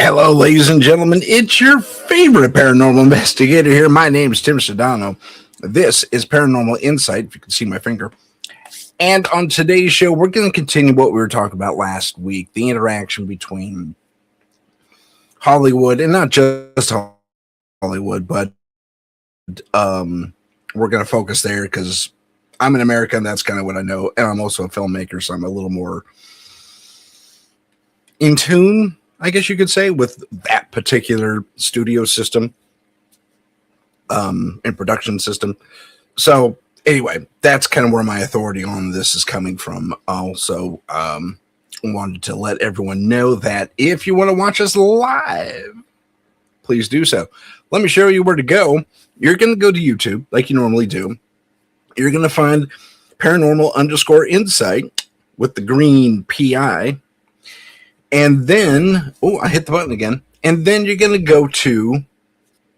Hello, ladies and gentlemen. It's your favorite paranormal investigator here. My name is Tim Sedano. This is Paranormal Insight, if you can see my finger. And on today's show, we're going to continue what we were talking about last week, the interaction between Hollywood, and not just Hollywood, but we're going to focus there because I'm an American. That's kind of what I know. And I'm also a filmmaker, so I'm a little more in tune, I guess you could say, with that particular studio system and production system. So anyway, that's kind of where my authority on this is coming from. Also, wanted to let everyone know that if you want to watch us live, please do so. Let me show you where to go. You're going to go to YouTube like you normally do. You're going to find paranormal_insight with the green PI. And then, I hit the button again. And then you're going to go to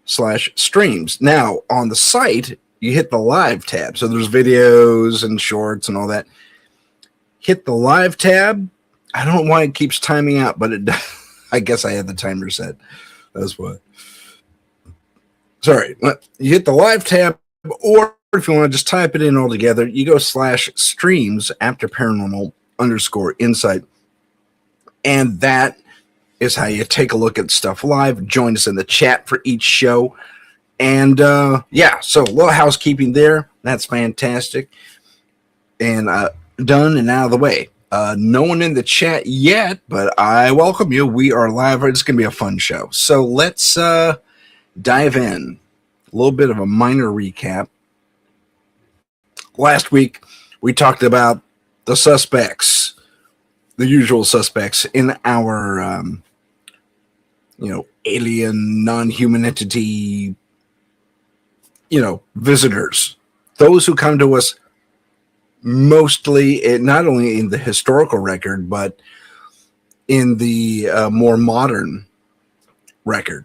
/streams. Now, on the site, you hit the live tab. So there's videos and shorts and all that. Hit the live tab. I don't know why it keeps timing out, but it I guess I had the timer set. That's what. Sorry. You hit the live tab, or if you want to just type it in all together, you go /streams after paranormal_insight. And that is how you take a look at stuff live. Join us in the chat for each show. And so a little housekeeping there. That's fantastic. And done and out of the way. No one in the chat yet, but I welcome you. We are live. It's going to be a fun show. So let's dive in. A little bit of a minor recap. Last week, we talked about the suspects, the usual suspects in our, alien, non-human entity, visitors. Those who come to us mostly, not only in the historical record, but in the more modern record.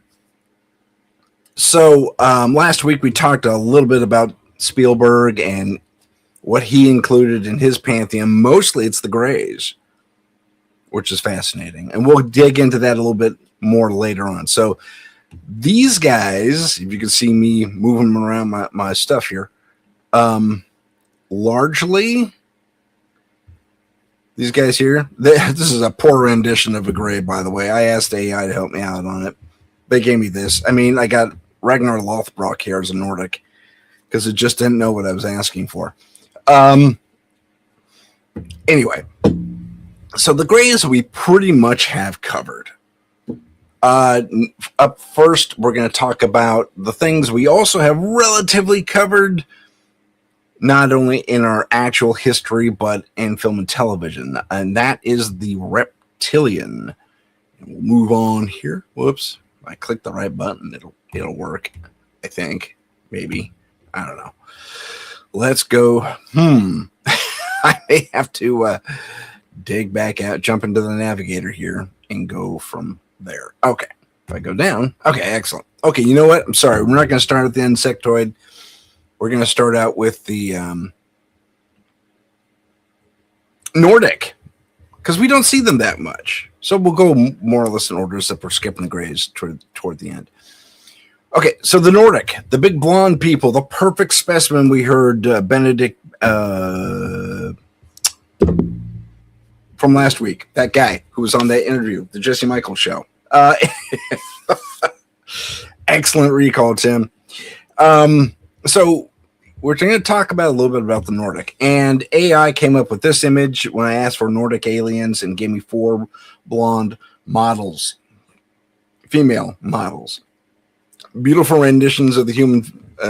So last week we talked a little bit about Spielberg and what he included in his pantheon. Mostly it's the Greys, which is fascinating. And we'll dig into that a little bit more later on. So these guys, if you can see me moving around my stuff here, largely, these guys here, this is a poor rendition of a Grey, by the way. I asked AI to help me out on it. They gave me this. I mean, I got Ragnar Lothbrok here as a Nordic because it just didn't know what I was asking for. Anyway, so the Greys we pretty much have covered. Up first, we're going to talk about the things we also have relatively covered, not only in our actual history, but in film and television. And that is the reptilian. We'll move on here. Whoops. If I click the right button, it'll work. I think. Maybe. I don't know. Let's go. I may have to dig back out, jump into the navigator here, and go from there. Okay. If I go down. Okay, excellent. Okay, you know what? I'm sorry. We're not going to start at the insectoid. We're going to start out with the Nordic, because we don't see them that much. So we'll go more or less in order, except we're skipping the Greys toward the end. Okay, so the Nordic, the big blonde people, the perfect specimen. We heard Benedict from last week, that guy who was on that interview, the Jesse Michaels show. Excellent recall, Tim. So we're going to talk about a little bit about the Nordic, and AI came up with this image when I asked for Nordic aliens and gave me 4 blonde models, female models, beautiful renditions of the human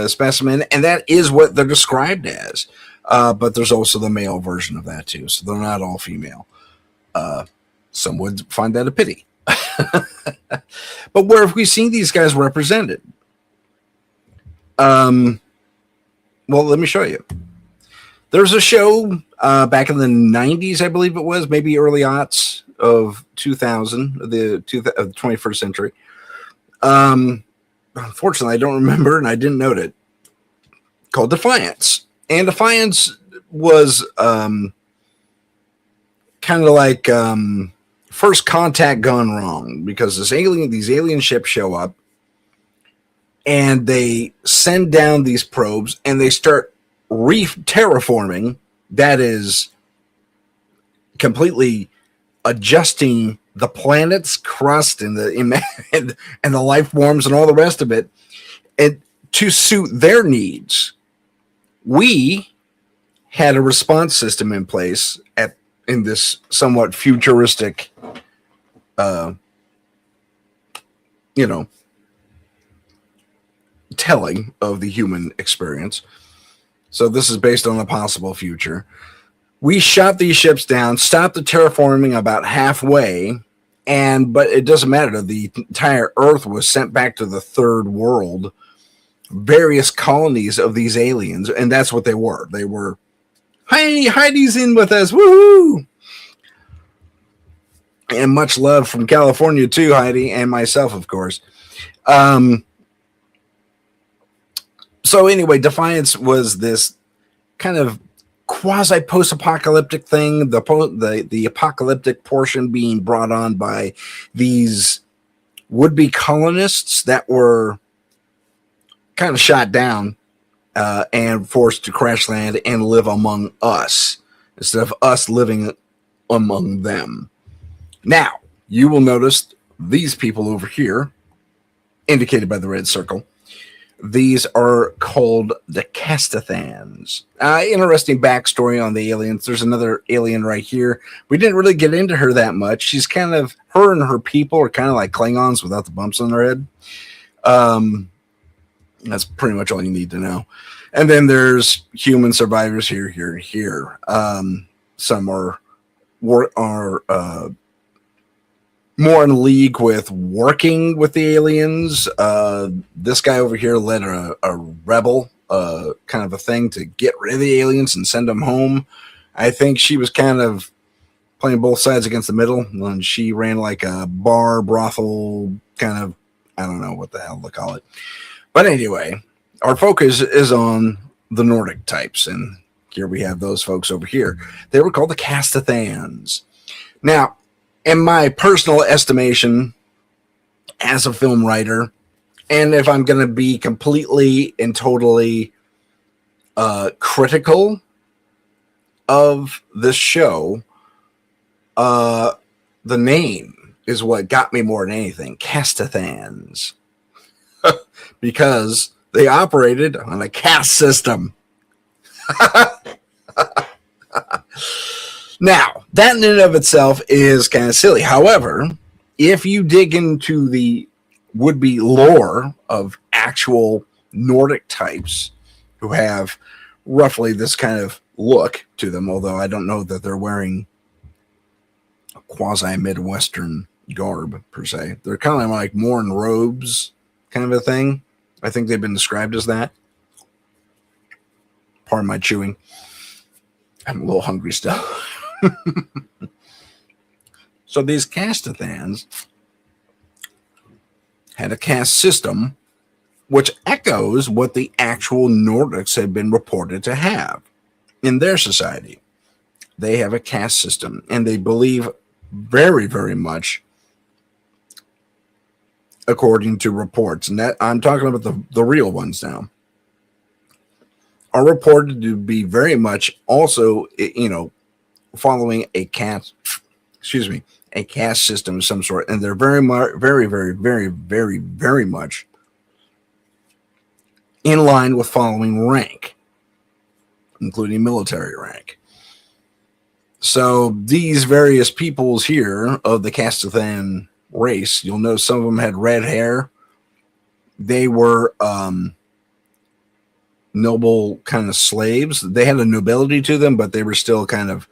specimen, and that is what they're described as. But there's also the male version of that too, so they're not all female. Some would find that a pity. But where have we seen these guys represented? Well, let me show you. There's a show back in the 90s, I believe it was, maybe early aughts of 2000, of the 21st century. Unfortunately, I don't remember, and I didn't note it, called Defiance. And Defiance was kind of like first contact gone wrong? Because these alien ships show up and they send down these probes and they start terraforming. That is completely adjusting the planet's crust and the and the life forms and all the rest of it, and to suit their needs. We had a response system in place in this somewhat futuristic, telling of the human experience. So this is based on the possible future. We shot these ships down, stopped the terraforming about halfway, but it doesn't matter. The entire Earth was sent back to the third world, various colonies of these aliens, and that's what they were. They were, hey, Heidi's in with us, woohoo! And much love from California too, Heidi, and myself, of course. So anyway, Defiance was this kind of quasi post-apocalyptic thing, the apocalyptic portion being brought on by these would-be colonists that were kind of shot down and forced to crash land and live among us instead of us living among them. Now, you will notice these people over here, indicated by the red circle. These are called the Castathans. Interesting backstory on the aliens. There's another alien right here. We didn't really get into her that much. She's kind of, her and her people are kind of like Klingons without the bumps on their head. That's pretty much all you need to know. And then there's human survivors here. Some are more in league with working with the aliens. This guy over here led a rebel kind of a thing to get rid of the aliens and send them home. I think she was kind of playing both sides against the middle, and she ran like a brothel kind of, I don't know what the hell to call it. But anyway, our focus is on the Nordic types, and here we have those folks over here. They were called the Castathans. Now, in my personal estimation as a film writer, and if I'm going to be completely and totally critical of this show, the name is what got me more than anything. Castathans. Because they operated on a caste system. Now, that in and of itself is kind of silly. However, if you dig into the would-be lore of actual Nordic types who have roughly this kind of look to them, although I don't know that they're wearing a quasi-Midwestern garb, per se. They're kind of like more in robes kind of a thing. I think they've been described as that. Pardon my chewing. I'm a little hungry still. So these Castathans had a caste system which echoes what the actual Nordics had been reported to have in their society. They have a caste system, and they believe very, very much, according to reports, and that I'm talking about the real ones now, are reported to be very much also, following a caste system of some sort, and they're very, very, very, very, very, very much in line with following rank, including military rank. So these various peoples here of the Castathan race, you'll know some of them had red hair. They were noble kind of slaves. They had a nobility to them, but they were still kind of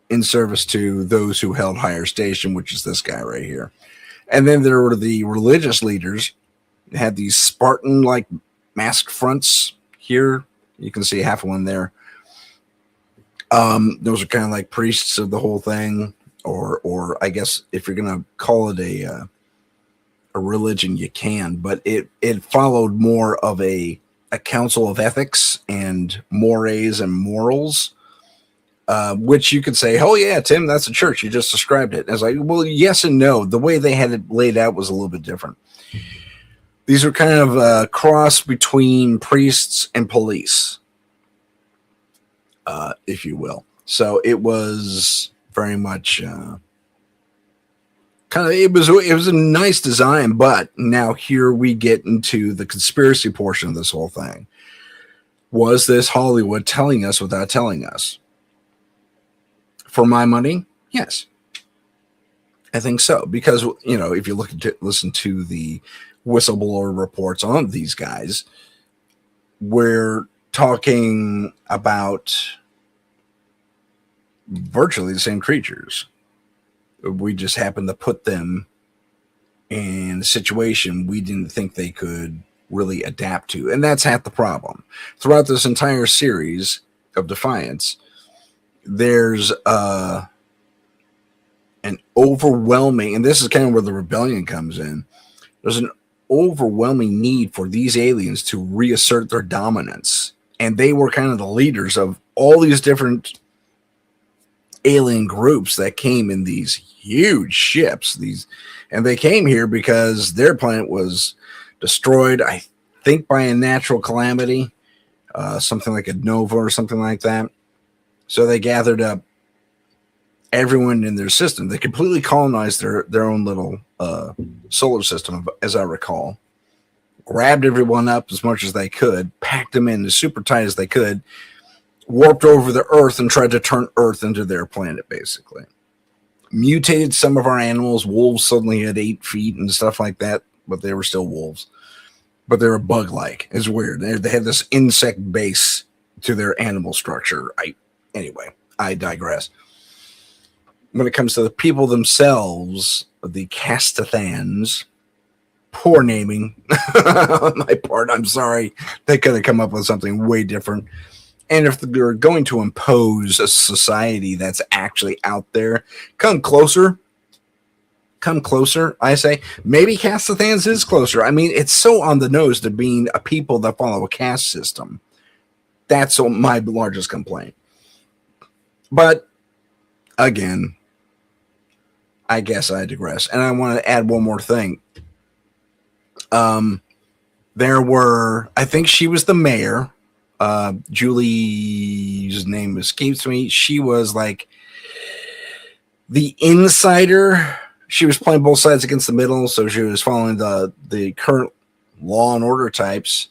in service to those who held higher station, which is this guy right here. And then there were the religious leaders. They had these Spartan-like masked fronts here. You can see half of one there. Those are kind of like priests of the whole thing, or I guess if you're going to call it a religion, you can, but it followed more of a council of ethics and mores and morals. which you could say, oh yeah, Tim, that's a church. You just described it. And I was like, well, yes and no. The way they had it laid out was a little bit different. These are kind of a cross between priests and police, if you will. So it was very much it was a nice design, but now here we get into the conspiracy portion of this whole thing. Was this Hollywood telling us without telling us? For my money, yes. I think so. Because, if you listen to the whistleblower reports on these guys, we're talking about virtually the same creatures. We just happened to put them in a situation we didn't think they could really adapt to. And that's half the problem. Throughout this entire series of Defiance, there's an overwhelming, and this is kind of where the rebellion comes in, there's an overwhelming need for these aliens to reassert their dominance. And they were kind of the leaders of all these different alien groups that came in these huge ships. And they came here because their planet was destroyed, I think, by a natural calamity, something like a nova or something like that. So they gathered up everyone in their system. They completely colonized their own little solar system, as I recall. Grabbed everyone up as much as they could, packed them in as super tight as they could, warped over the Earth and tried to turn Earth into their planet, basically. Mutated some of our animals. Wolves suddenly had 8 feet and stuff like that, but they were still wolves. But they were bug-like. It's weird. They had this insect base to their animal structure. Anyway, I digress. When it comes to the people themselves, the Castathans, poor naming on my part. I'm sorry. They could have come up with something way different. And if they're going to impose a society that's actually out there, come closer. Come closer, I say. Maybe Castathans is closer. I mean, it's so on the nose to being a people that follow a caste system. That's my largest complaint. But, again, I guess I digress. And I want to add one more thing. There were, I think she was the mayor. Julie's name escapes me. She was like the insider. She was playing both sides against the middle, so she was following the current law and order types,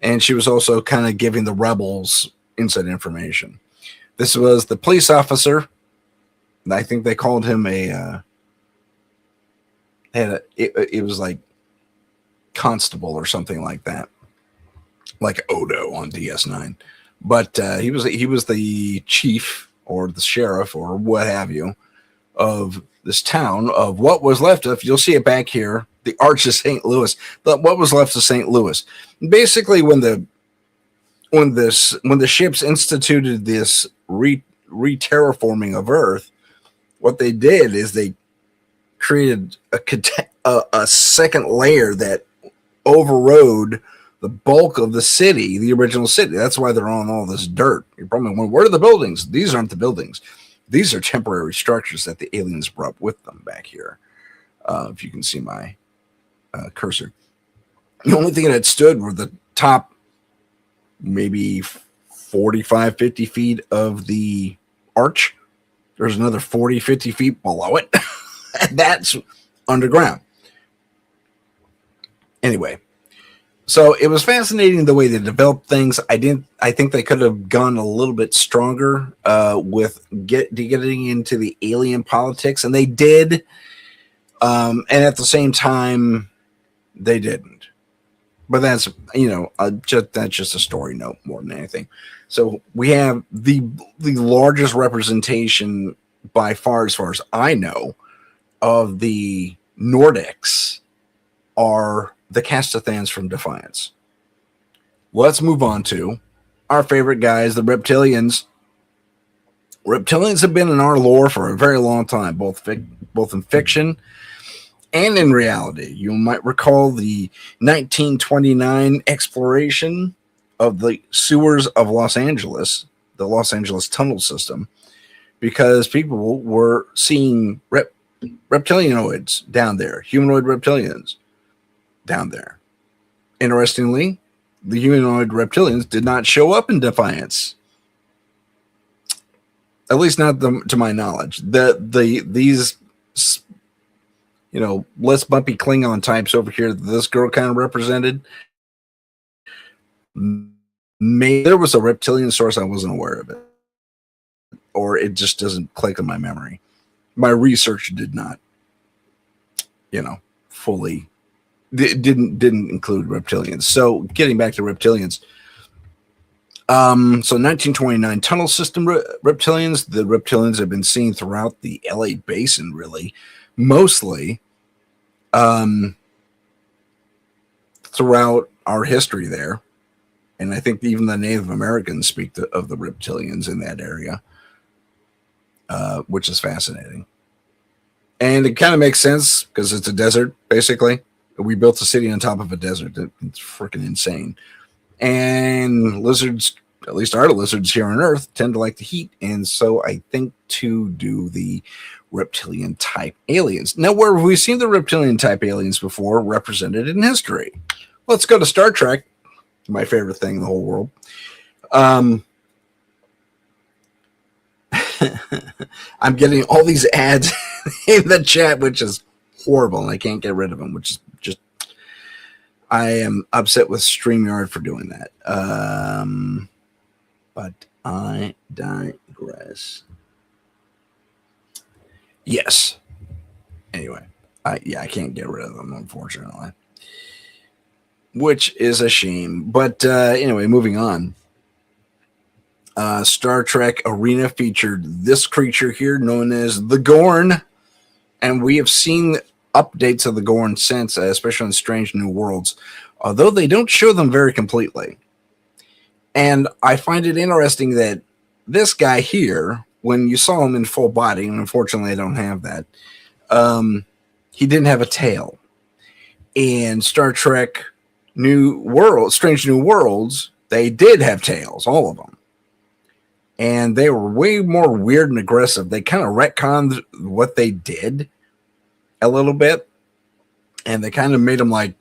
and she was also kind of giving the rebels inside information. This was the police officer. I think they called him it was like constable or something like that, like Odo on DS9. But he was the chief or the sheriff or what have you of this town, of what was left of, you'll see it back here, the Arch of St. Louis, what was left of St. Louis. Basically, when the ships instituted this re-terraforming of Earth, what they did is they created a second layer that overrode the bulk of the city, the original city. That's why they're on all this dirt. You're probably wondering, where are the buildings? These aren't the buildings. These are temporary structures that the aliens brought with them back here. If you can see my cursor. The only thing that stood were the top maybe 45, 50 feet of the arch. There's another 40, 50 feet below it. That's underground. Anyway, so it was fascinating the way they developed things. I think they could have gone a little bit stronger with getting into the alien politics, and they did. And at the same time, they didn't. But that's that's just a story note more than anything. So we have the largest representation by far as I know of the Nordics are the Castathans from Defiance. Let's move on to our favorite guys, the Reptilians. Reptilians have been in our lore for a very long time, both in fiction and in reality. You might recall the 1929 exploration of the sewers of Los Angeles, the Los Angeles tunnel system. because people were seeing reptilianoids down there, humanoid reptilians down there. Interestingly, the humanoid reptilians did not show up in Defiance, at least not to my knowledge. These less bumpy Klingon types over here that this girl kind of represented. Maybe there was a reptilian source I wasn't aware of it, or it just doesn't click in my memory. My research did not, fully didn't include reptilians. So getting back to reptilians. So 1929 tunnel system reptilians. The reptilians have been seen throughout the LA basin, really, mostly throughout our history there. And I think even the Native Americans speak of the reptilians in that area, which is fascinating. And it kind of makes sense because it's a desert, basically. We built a city on top of a desert. It's freaking insane. And lizards, at least our lizards here on Earth, tend to like the heat. And so I think to do the reptilian type aliens. Now, where have we seen the reptilian type aliens before represented in history? Let's go to Star Trek, my favorite thing in the whole world. I'm getting all these ads in the chat, which is horrible, and I can't get rid of them, which is just, I am upset with StreamYard for doing that. But I digress. Yes. Anyway, I can't get rid of them, unfortunately, which is a shame. But anyway, moving on. Star Trek Arena featured this creature here known as the Gorn, and we have seen updates of the Gorn since, especially in Strange New Worlds, although they don't show them very completely. And I find it interesting that this guy here, when you saw him in full body, and unfortunately I don't have that, he didn't have a tail. In Star Trek Strange New Worlds, they did have tails, all of them. And they were way more weird and aggressive. They kind of retconned what they did a little bit. And they kind of made them like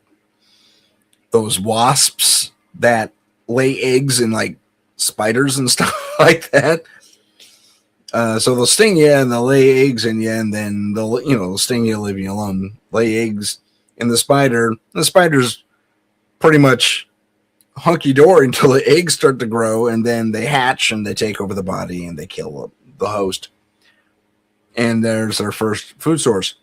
those wasps that lay eggs in like spiders and stuff like that. So they'll sting you and they'll lay eggs in you, and then they'll sting you, leave you alone. Lay eggs in the spider. The spider's pretty much hunky-dory until the eggs start to grow, and then they hatch and they take over the body and they kill the host. And there's their first food source.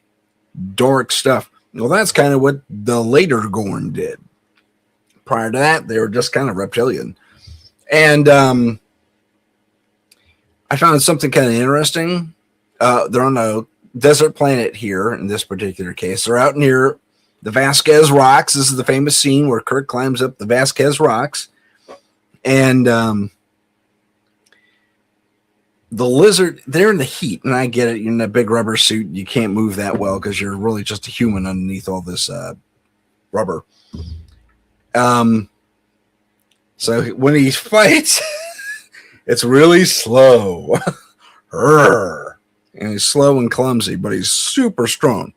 Dork stuff. Well, that's kind of what the later Gorn did. Prior to that, they were just kind of reptilian. And I found something kind of interesting. They're on a desert planet here in this particular case. They're out near the Vasquez Rocks. This is the famous scene where Kirk climbs up the Vasquez Rocks. And the lizard, they're in the heat. And I get it. You're in a big rubber suit. You can't move that well because you're really just a human underneath all this rubber. So when he fights, it's really slow. And he's slow and clumsy, but he's super strong.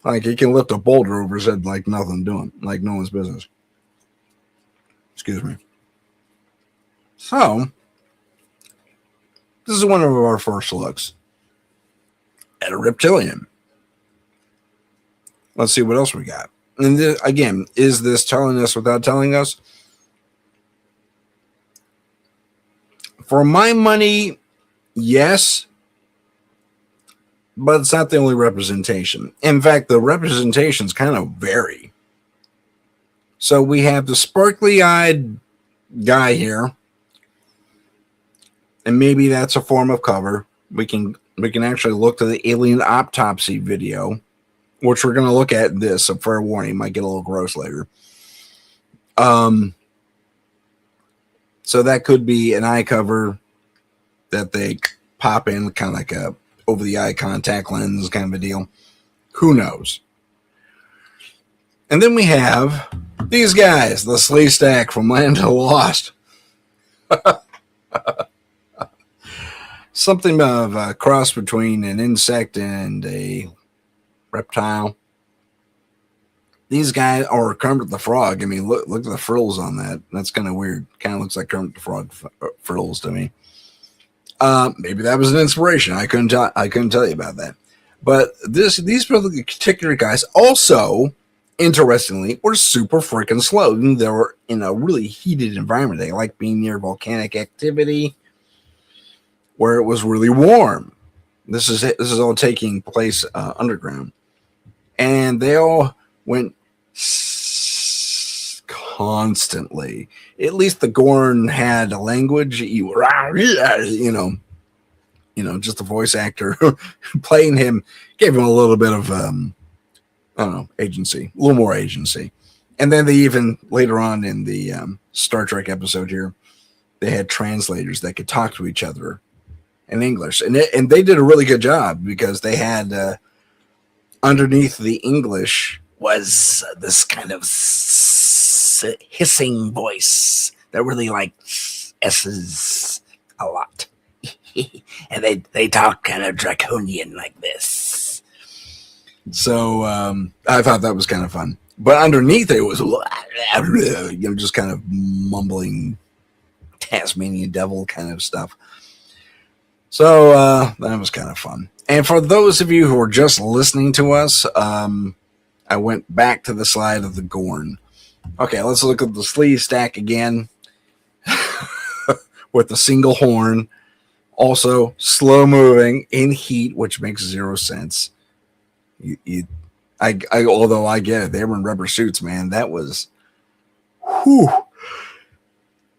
Like he can lift a boulder over his head like nothing doing, like no one's business. Excuse me. So, this is one of our first looks at a reptilian. Let's see what else we got. And again, is this telling us without telling us? For my money, yes. But it's not the only representation. In fact, the representations kind of vary. So we have the sparkly-eyed guy here. And maybe that's a form of cover. We can actually look to the alien autopsy video, which we're going to look at this. So fair warning, might get a little gross later. So that could be an eye cover that they pop in, kind of like a over the eye contact lens kind of a deal. Who knows? And then we have these guys, the Slee Stack from Land of the Lost. something of a cross between an insect and a reptile. These guys, or Kermit the Frog. I mean, look at the frills on that. That's kind of weird. Kind of looks like Kermit the Frog frills to me. Maybe that was an inspiration. I couldn't tell you about that. But these particular guys also, interestingly, were super freaking slow. They were in a really heated environment. They like being near volcanic activity where it was really warm. This is all taking place underground, and they all went constantly. At least the Gorn had a language. You know, just a voice actor playing him gave him a little bit of I don't know, agency, a little more agency. And then they even later on in the Star Trek episode here, they had translators that could talk to each other in English, and they did a really good job because they had underneath the English was this kind of hissing voice that really like S's a lot. And they talk kind of draconian like this. So I thought that was kind of fun. But underneath it was, just kind of mumbling Tasmanian devil kind of stuff. So that was kind of fun. And for those of you who are just listening to us, I went back to the slide of the Gorn. Okay, let's look at the sleeve stack again with the single horn. Also, slow moving in heat, which makes zero sense. Although I get it, they were in rubber suits, man. That was,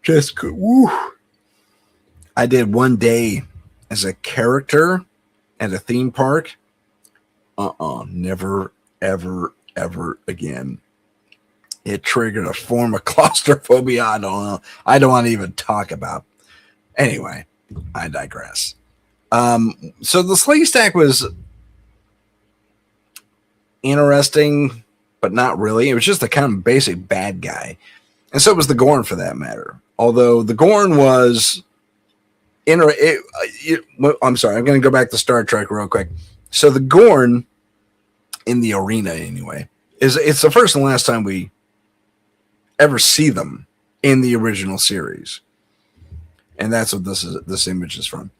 just whew. I did one day as a character at a theme park. Never, ever, ever again. It triggered a form of claustrophobia I don't want to even talk about. Anyway, I digress. So the sleeve stack was interesting, but not really. It was just a kind of basic bad guy. And so was the Gorn for that matter. Although the Gorn was I'm sorry, I'm going to go back to Star Trek real quick. So the Gorn in the arena anyway, it's the first and last time we ever see them in the original series. And that's what this image is from.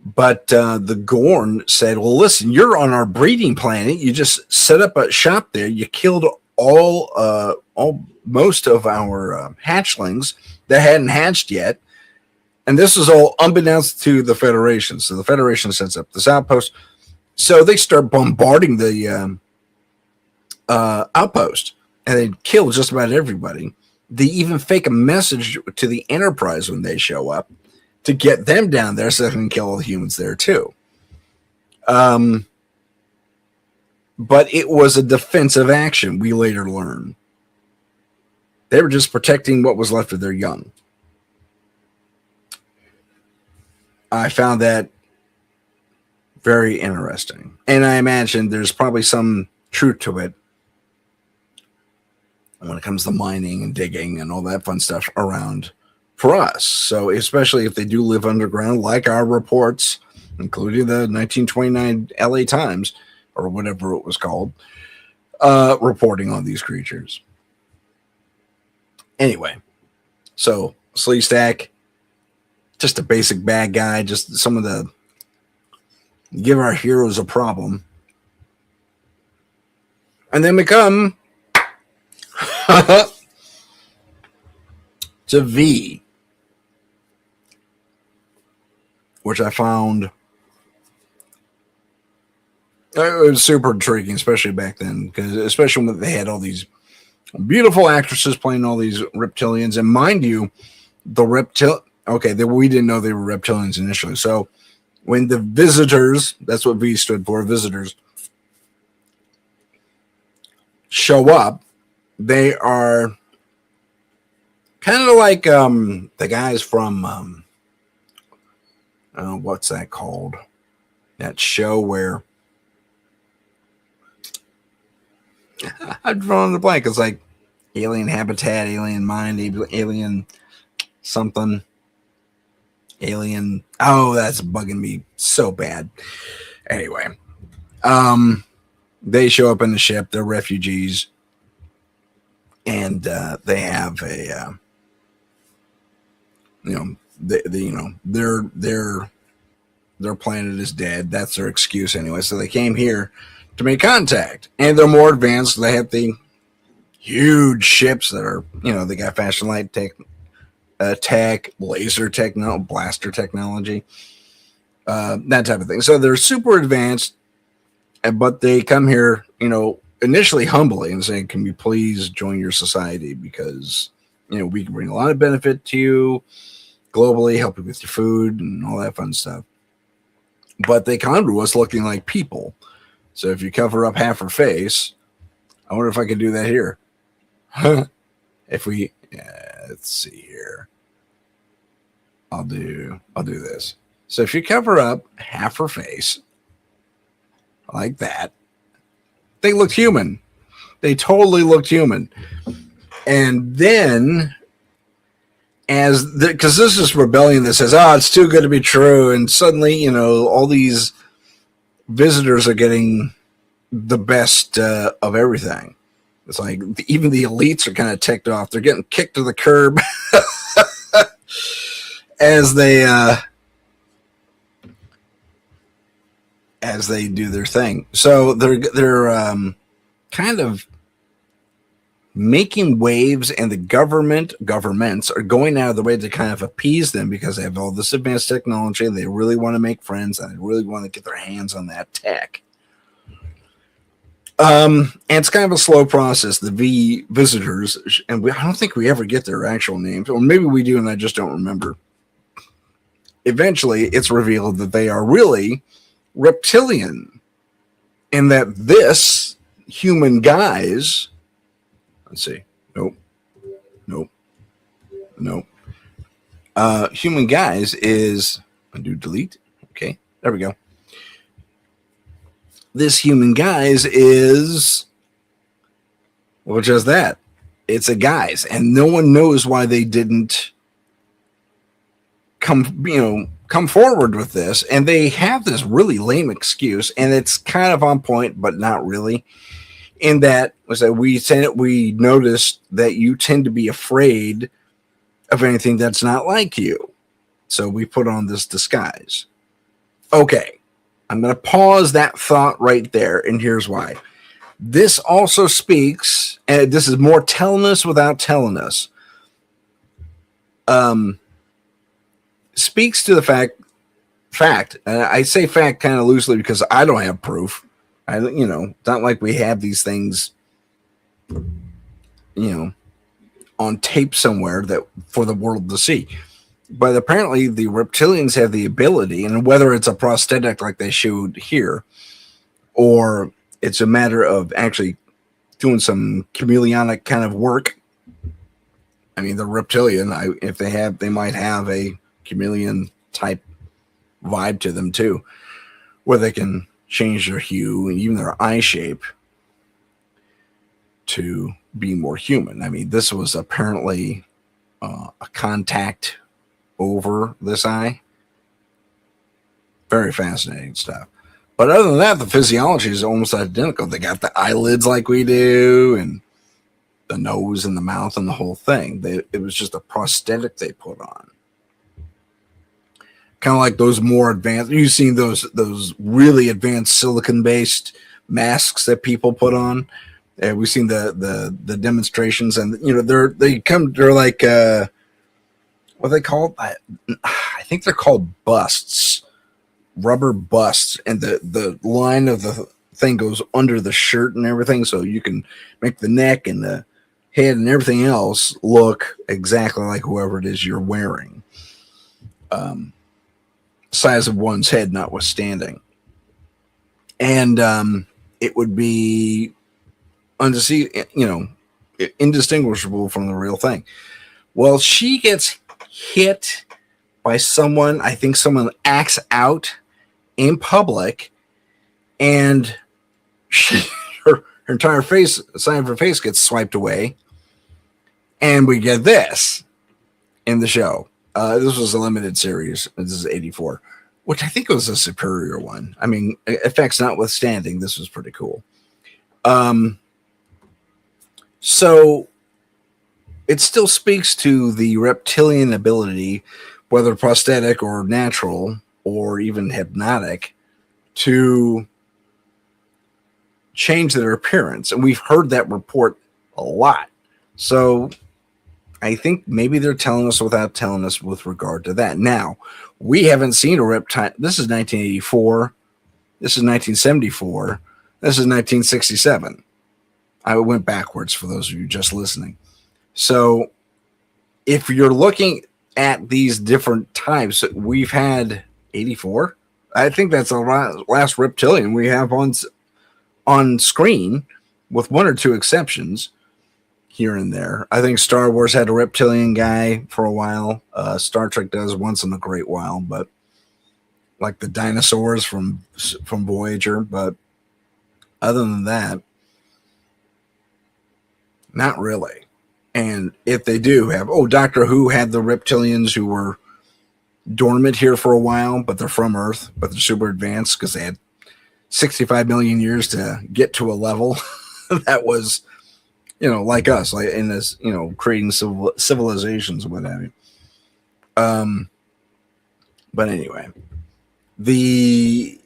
But the Gorn said, well, listen, you're on our breeding planet. You just set up a shop there. You killed most of our hatchlings that hadn't hatched yet. And this is all unbeknownst to the Federation. So the Federation sets up this outpost. So they start bombarding the outpost. And they kill just about everybody. They even fake a message to the Enterprise when they show up to get them down there so they can kill all the humans there too. But it was a defensive action, we later learn. They were just protecting what was left of their young. I found that very interesting. And I imagine there's probably some truth to it when it comes to mining and digging and all that fun stuff around for us. So especially if they do live underground, like our reports, including the 1929 LA Times or whatever it was called, reporting on these creatures. Anyway, so sleeve stack, just a basic bad guy, just some of the give our heroes a problem. And then we come to V, which I found it was super intriguing, especially back then, because especially when they had all these beautiful actresses playing all these reptilians. And mind you, we didn't know they were reptilians initially. So when the visitors, that's what V stood for, visitors, show up, they are kind of like the guys from what's that called? That show where I'm drawing the blank. It's like Alien Habitat, Alien Mind, Alien something. Alien. Oh, that's bugging me so bad. Anyway, they show up in the ship. They're refugees, and they have a, their planet is dead. That's their excuse anyway. So they came here to make contact, and they're more advanced. They have the huge ships that are, they got fashion light tech, laser technology, blaster technology, that type of thing. So they're super advanced, but they come here, initially humbly and saying, "Can we please join your society? Because we can bring a lot of benefit to you globally, help you with your food and all that fun stuff." But they come to us looking like people. So if you cover up half her face, I wonder if I could do that here. If we, let's see here. I'll do this. So if you cover up half her face like that, they looked human. They totally looked human. And then, because this is rebellion that says, "Oh, it's too good to be true," and suddenly, all these visitors are getting the best of everything. It's like even the elites are kind of ticked off. They're getting kicked to the curb as they do their thing. So they're kind of making waves, and the governments are going out of the way to kind of appease them because they have all this advanced technology. And they really want to make friends, and they really want to get their hands on that tech. And it's kind of a slow process. The visitors, and I don't think we ever get their actual names, or maybe we do, and I just don't remember. Eventually, it's revealed that they are really reptilian, and that this human guise. Let's see. Nope. Human guise is undo delete. Okay, there we go. This human guise is, well, just that. It's a guise, and no one knows why they didn't come forward with this. And they have this really lame excuse, and it's kind of on point, but not really. In that, we noticed that you tend to be afraid of anything that's not like you, so we put on this disguise. Okay. I'm going to pause that thought right there, and here's why. This also speaks, and this is more telling us without telling us, speaks to the fact, and I say fact kind of loosely because I don't have proof. It's not like we have these things, on tape somewhere that for the world to see. But apparently the reptilians have the ability, and whether it's a prosthetic like they showed here, or it's a matter of actually doing some chameleonic kind of work. I mean, the reptilian, if they might have a chameleon type vibe to them too, where they can change their hue and even their eye shape to be more human. I mean, this was apparently a contact over this eye. Very fascinating stuff. But other than that, the physiology is almost identical. They got the eyelids like we do, and the nose and the mouth and the whole thing. It was just a prosthetic they put on. Kind of like those more advanced. You've seen those really advanced silicon-based masks that people put on. We've seen the demonstrations, and they're like what are they called? I think they're called busts, rubber busts, and the line of the thing goes under the shirt and everything, so you can make the neck and the head and everything else look exactly like whoever it is you're wearing. Size of one's head notwithstanding, and it would be indistinguishable from the real thing. Well, she gets hit by someone. I think someone acts out in public, and her entire face, side of her face, gets swiped away, and we get this in the show. This was a limited series. This is 84, which I think was a superior one. I mean, effects notwithstanding, this was pretty cool. Um, so it still speaks to the reptilian ability, whether prosthetic or natural or even hypnotic, to change their appearance. And we've heard that report a lot. So I think maybe they're telling us without telling us with regard to that. Now, we haven't seen a reptile. This is 1984. This is 1974. This is 1967. I went backwards for those of you just listening. So if you're looking at these different types, we've had 84. I think that's the last reptilian we have on screen, with one or two exceptions here and there. I think Star Wars had a reptilian guy for a while. Star Trek does once in a great while, but like the dinosaurs from Voyager. But other than that, not really. And if they do have, Doctor Who had the reptilians who were dormant here for a while, but they're from Earth, but they're super advanced because they had 65 million years to get to a level that was, like us, like in this, creating civilizations and what have you. But anyway, the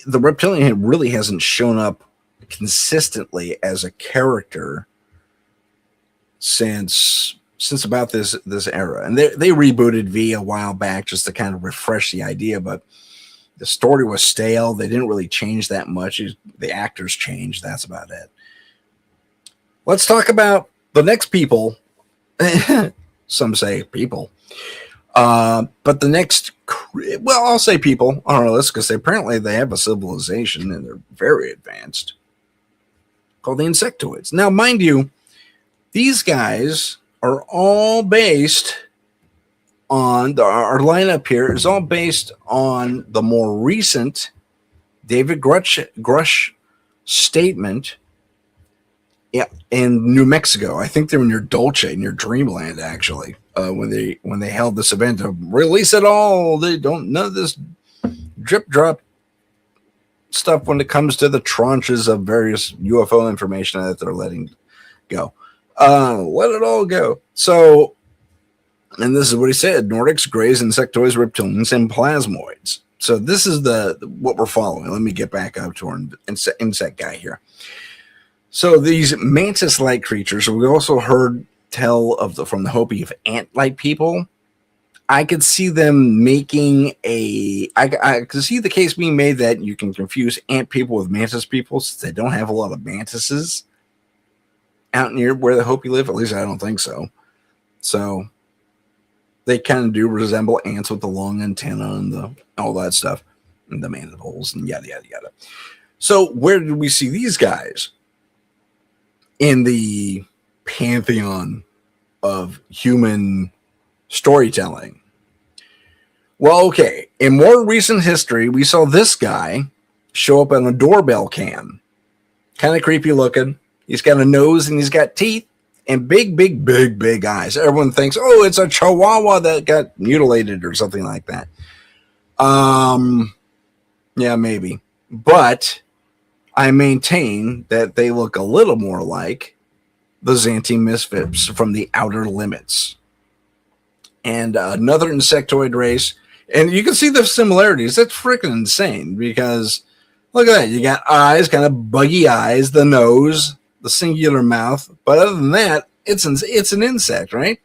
reptilian really hasn't shown up consistently as a character since about this era. And they rebooted V a while back just to kind of refresh the idea, but the story was stale. They didn't really change that much. The actors changed. That's about it. Let's talk about the next people. Some say people. But the next, I'll say people on our list because apparently they have a civilization and they're very advanced, called the insectoids. Now, mind you, these guys are all based on our lineup here is all based on the more recent David Grush statement in New Mexico. I think they're near Dulce, near Dreamland, actually, when they held this event to release it all. They don't none of this drip drop stuff when it comes to the tranches of various UFO information that they're letting go. Let it all go. So, and this is what he said: Nordics, Greys, Insectoids, Reptilians, and Plasmoids. So this is what we're following. Let me get back up to our insect guy here. So these mantis-like creatures, we also heard tell from the Hopi of ant-like people. I could see them making I could see the case being made that you can confuse ant people with mantis people since they don't have a lot of mantises out near where the Hopi live. At least I don't think so. So they kind of do resemble ants with the long antenna and all that stuff, and the mandibles and yada, yada, yada. So where did we see these guys in the pantheon of human storytelling? Well, okay. In more recent history, we saw this guy show up on a doorbell cam. Kind of creepy looking. He's got a nose and he's got teeth and big eyes. Everyone thinks, it's a chihuahua that got mutilated or something like that. Yeah, maybe. But I maintain that they look a little more like the Xanthe Misfits from the Outer Limits. And another insectoid race. And you can see the similarities. That's freaking insane because look at that. You got eyes, kind of buggy eyes, the nose, the singular mouth. But other than that, it's an insect, right?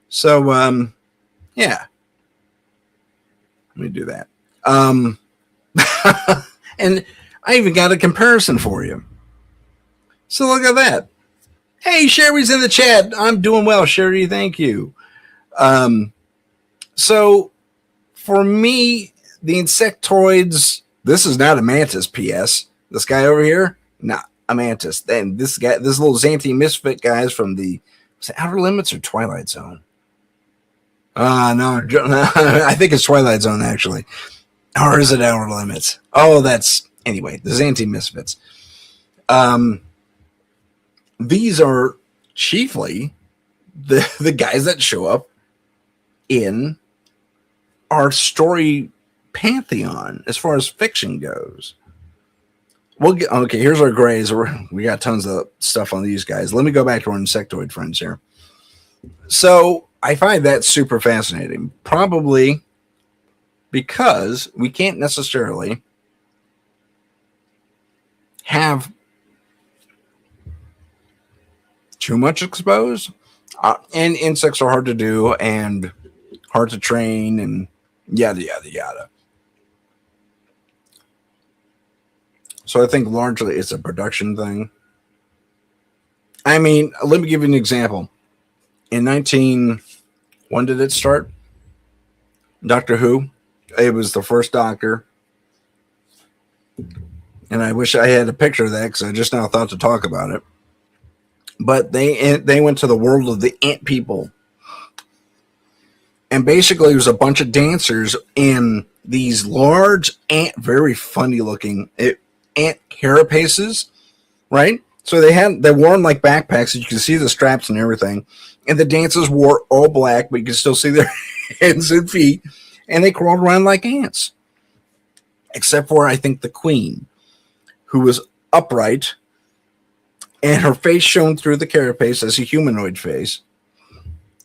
So, yeah. Let me do that. And I even got a comparison for you. So look at that. Hey, Sherry's in the chat. I'm doing well, Sherry. Thank you. So for me, the insectoids, this is not a mantis, P.S. This guy over here, not a mantis. Then this little Xanthe Misfit guy is from the Outer Limits or Twilight Zone? No, I think it's Twilight Zone, actually. Or is it Outer Limits? Anyway, the Xanthe Misfits. These are chiefly the guys that show up in our story pantheon as far as fiction goes. We'll get okay. Here's our grays. We got tons of stuff on these guys. Let me go back to our insectoid friends here. So I find that super fascinating. Probably because we can't necessarily have too much exposed. And insects are hard to do and hard to train and yada, yada, yada. So I think largely it's a production thing. I mean, let me give you an example. In when did it start? Doctor Who. It was the first Doctor. And I wish I had a picture of that because I just now thought to talk about it. But they went to the world of the ant people. And basically it was a bunch of dancers in these large ant, very funny looking ant carapaces, right? So they wore them like backpacks. You can see the straps and everything. And the dancers wore all black, but you can still see their hands and feet. And they crawled around like ants. Except for, I think, the queen, who was upright. And her face shone through the carapace as a humanoid face.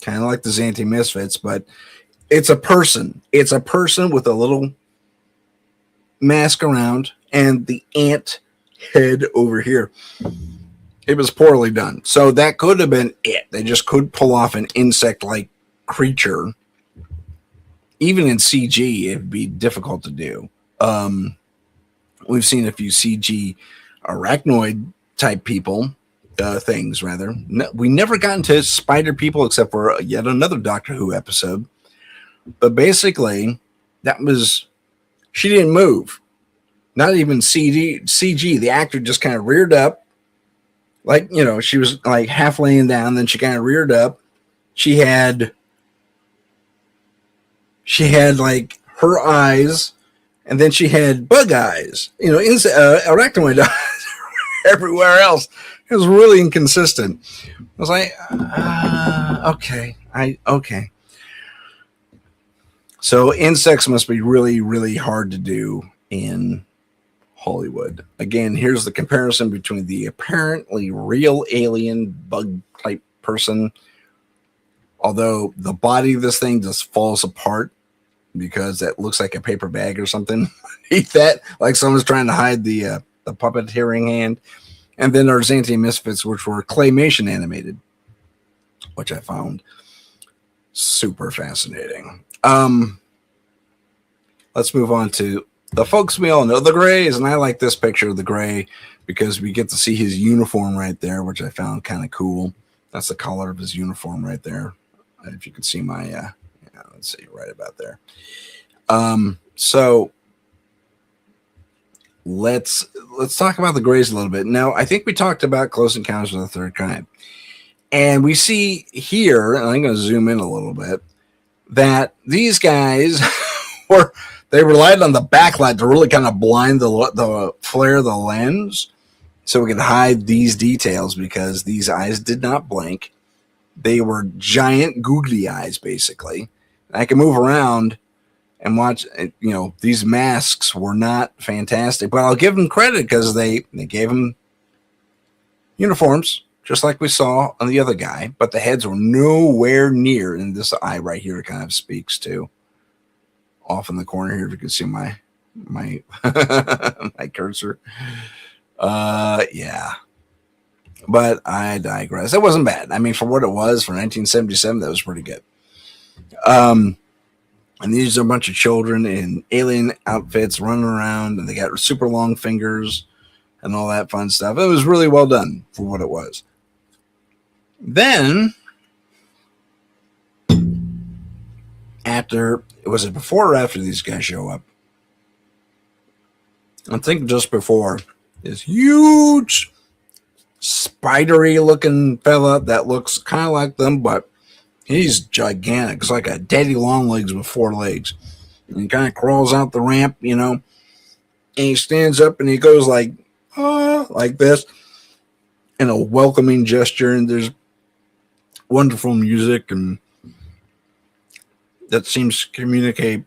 Kind of like the Xanthi Misfits, but it's a person. It's a person with a little mask around and the ant head over here. It was poorly done. So that could have been it. They just could pull off an insect-like creature. Even in CG, it'd be difficult to do. We've seen a few CG arachnoid type people, things rather. No, we never got into spider people except for yet another Doctor Who episode. But basically, she didn't move. Not even CG. The actor just kind of reared up. Like, she was like half laying down, then she kind of reared up. She had like her eyes, and then she had bug eyes, arachnoid eyes everywhere else. It was really inconsistent. I was like, okay. So insects must be really, really hard to do in Hollywood. Again, here's the comparison between the apparently real alien bug type person, although the body of this thing just falls apart because it looks like a paper bag or something. Eat that, like someone's trying to hide the puppeteering hand. And then our Xanthi Misfits, which were claymation animated, which I found super fascinating. Let's move on to the folks we all know, the Greys, and I like this picture of the Grey because we get to see his uniform right there, which I found kind of cool. That's the color of his uniform right there. If you can see my, let's see, right about there. So let's talk about the Greys a little bit. Now, I think we talked about Close Encounters of the Third Kind, and we see here, and I'm going to zoom in a little bit, that these guys they relied on the backlight to really kind of blind the flare of the lens so we could hide these details because these eyes did not blink. They were giant googly eyes, basically. I can move around and watch, these masks were not fantastic, but I'll give them credit because they gave them uniforms, just like we saw on the other guy, but the heads were nowhere near, and this eye right here kind of speaks to. Off in the corner here, if you can see my my cursor. Yeah. But I digress. It wasn't bad. I mean, for what it was for 1977, that was pretty good. And these are a bunch of children in alien outfits running around, and they got super long fingers and all that fun stuff. It was really well done for what it was. Then, was it before or after these guys show up? I think just before. This huge, spidery looking fella that looks kind of like them, but he's gigantic. It's like a daddy long legs with 4 legs. And he kind of crawls out the ramp, and he stands up and he goes like this in a welcoming gesture. And there's wonderful music and that seems to communicate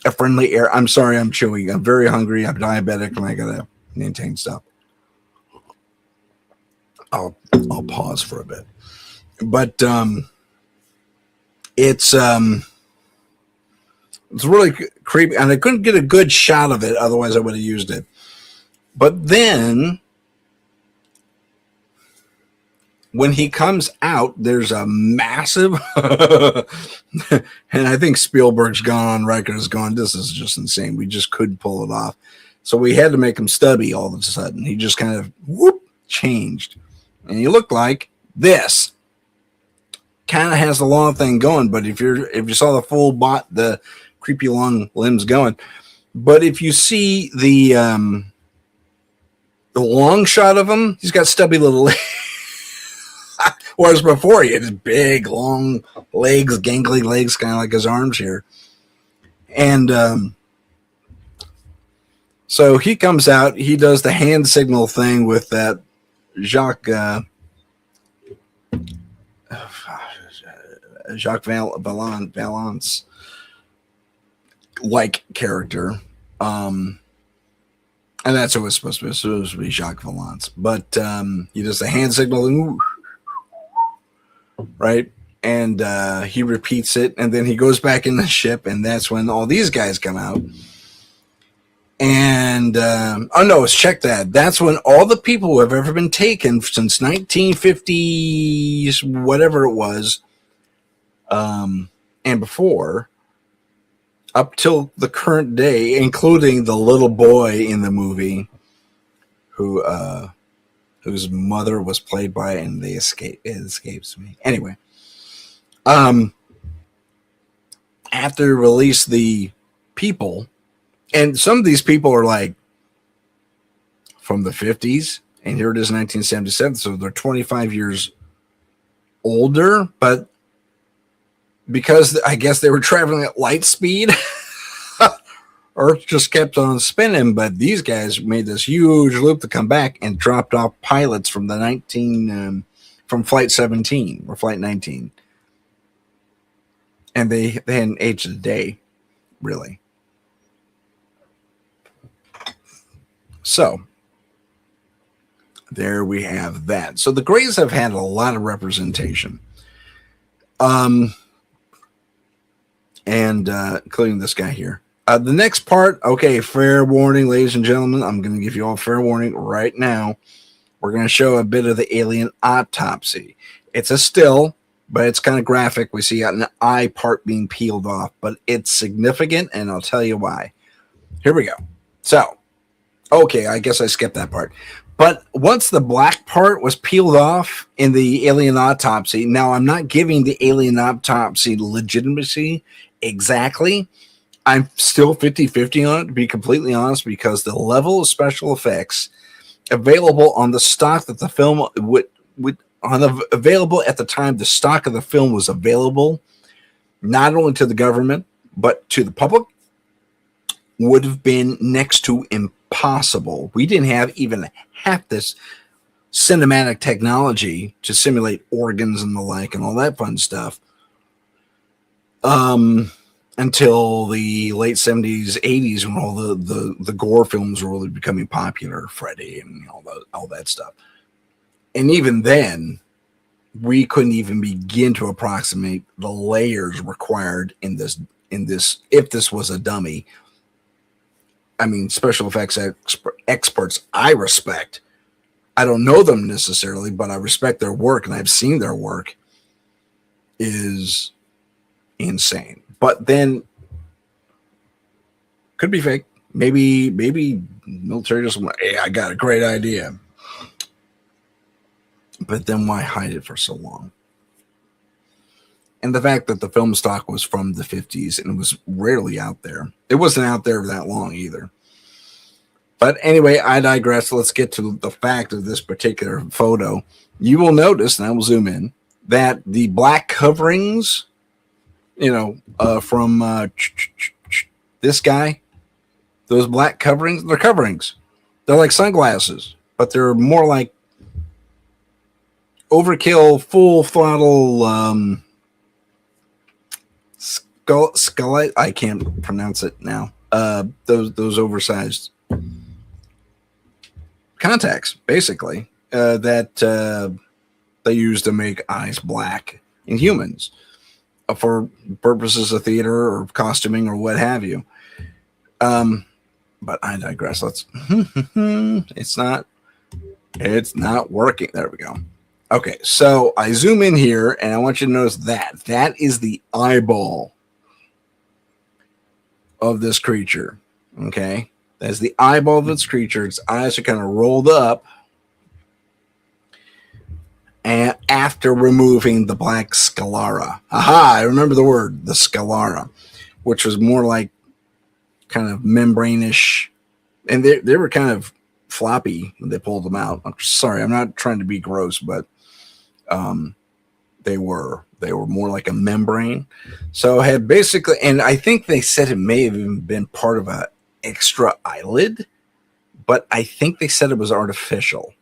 a friendly air. I'm sorry, I'm chewing. I'm very hungry. I'm diabetic, and I gotta maintain stuff. I'll pause for a bit, but it's it's really creepy, and I couldn't get a good shot of it. Otherwise, I would have used it. But then when he comes out, there's a massive, and I think Spielberg's gone on record has gone, this is just insane. We just couldn't pull it off. So we had to make him stubby all of a sudden. He just kind of whoop changed. And he looked like this. Kind of has the long thing going, but if you saw the full bot, the creepy long limbs going. But if you see the long shot of him, he's got stubby little legs. Whereas before he had his big, long legs, gangly legs, kind of like his arms here. And so he comes out, he does the hand signal thing with that Jacques Valance like character. And that's what it was supposed to be. So it was supposed to be Jacques Valance. But he does the hand signal and right? And he repeats it, and then he goes back in the ship, and that's when all these guys come out. And oh no, check that. That's when all the people who have ever been taken since 1950s, whatever it was, and before, up till the current day, including the little boy in the movie, whose mother was played by, and it escapes me. Anyway, after release the people, and some of these people are like from the 50s, and here it is 1977, so they're 25 years older, but because I guess they were traveling at light speed, Earth just kept on spinning, but these guys made this huge loop to come back and dropped off pilots from the from Flight 17 or Flight 19. And they hadn't aged a day, really. So, there we have that. So the Greys have had a lot of representation. And including this guy here. The next part, okay, fair warning, ladies and gentlemen. I'm going to give you all fair warning right now. We're going to show a bit of the alien autopsy. It's a still, but it's kind of graphic. We see an eye part being peeled off, but it's significant, and I'll tell you why. Here we go. So, okay, I guess I skipped that part. But once the black part was peeled off in the alien autopsy, now I'm not giving the alien autopsy legitimacy exactly. I'm still 50-50 on it, to be completely honest, because the level of special effects available on the stock that the film available at the time the stock of the film was available, not only to the government, but to the public, would have been next to impossible. We didn't have even half this cinematic technology to simulate organs and the like and all that fun stuff. Until the late 70s, 80s, when all the gore films were really becoming popular, Freddy and all that stuff. And even then, we couldn't even begin to approximate the layers required in this if this was a dummy. I mean, special effects experts I respect. I don't know them necessarily, but I respect their work, and I've seen their work is insane. But then could be fake. Maybe military just went, hey, I got a great idea. But then why hide it for so long? And the fact that the film stock was from the 50s and it was rarely out there. It wasn't out there that long either. But anyway, I digress. Let's get to the fact of this particular photo. You will notice, and I will zoom in, that the black coverings, from this guy, those black coverings, they're coverings. They're like sunglasses, but they're more like overkill, full throttle skull. I can't pronounce it now. Those oversized contacts, basically, that they use to make eyes black in humans for purposes of theater or costuming or what have you. But I digress. Let's. It's not working. There we go. Okay, so I zoom in here, and I want you to notice that is the eyeball of this creature. Okay, that's the eyeball of this creature. Its eyes are kind of rolled up, and after removing the black sclera. Aha! I remember the word, the sclera, which was more like kind of membrane-ish, and they were kind of floppy when they pulled them out. I'm sorry, I'm not trying to be gross, but they were more like a membrane. So it had basically, and I think they said it may have even been part of a extra eyelid, but I think they said it was artificial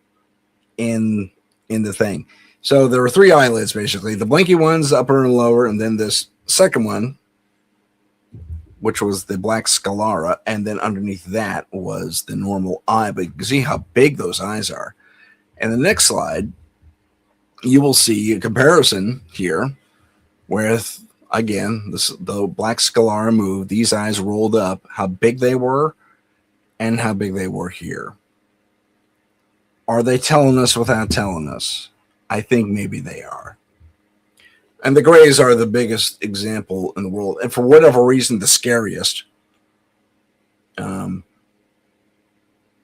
in the thing. So there were 3 eyelids basically, the blinky ones, upper and lower, and then this second one, which was the black sclera, and then underneath that was the normal eye. But you can see how big those eyes are. And the next slide, you will see a comparison here with, again, the black sclera moved, these eyes rolled up, how big they were, and how big they were here. Are they telling us without telling us? I think maybe they are. And the grays are the biggest example in the world, and for whatever reason, the scariest.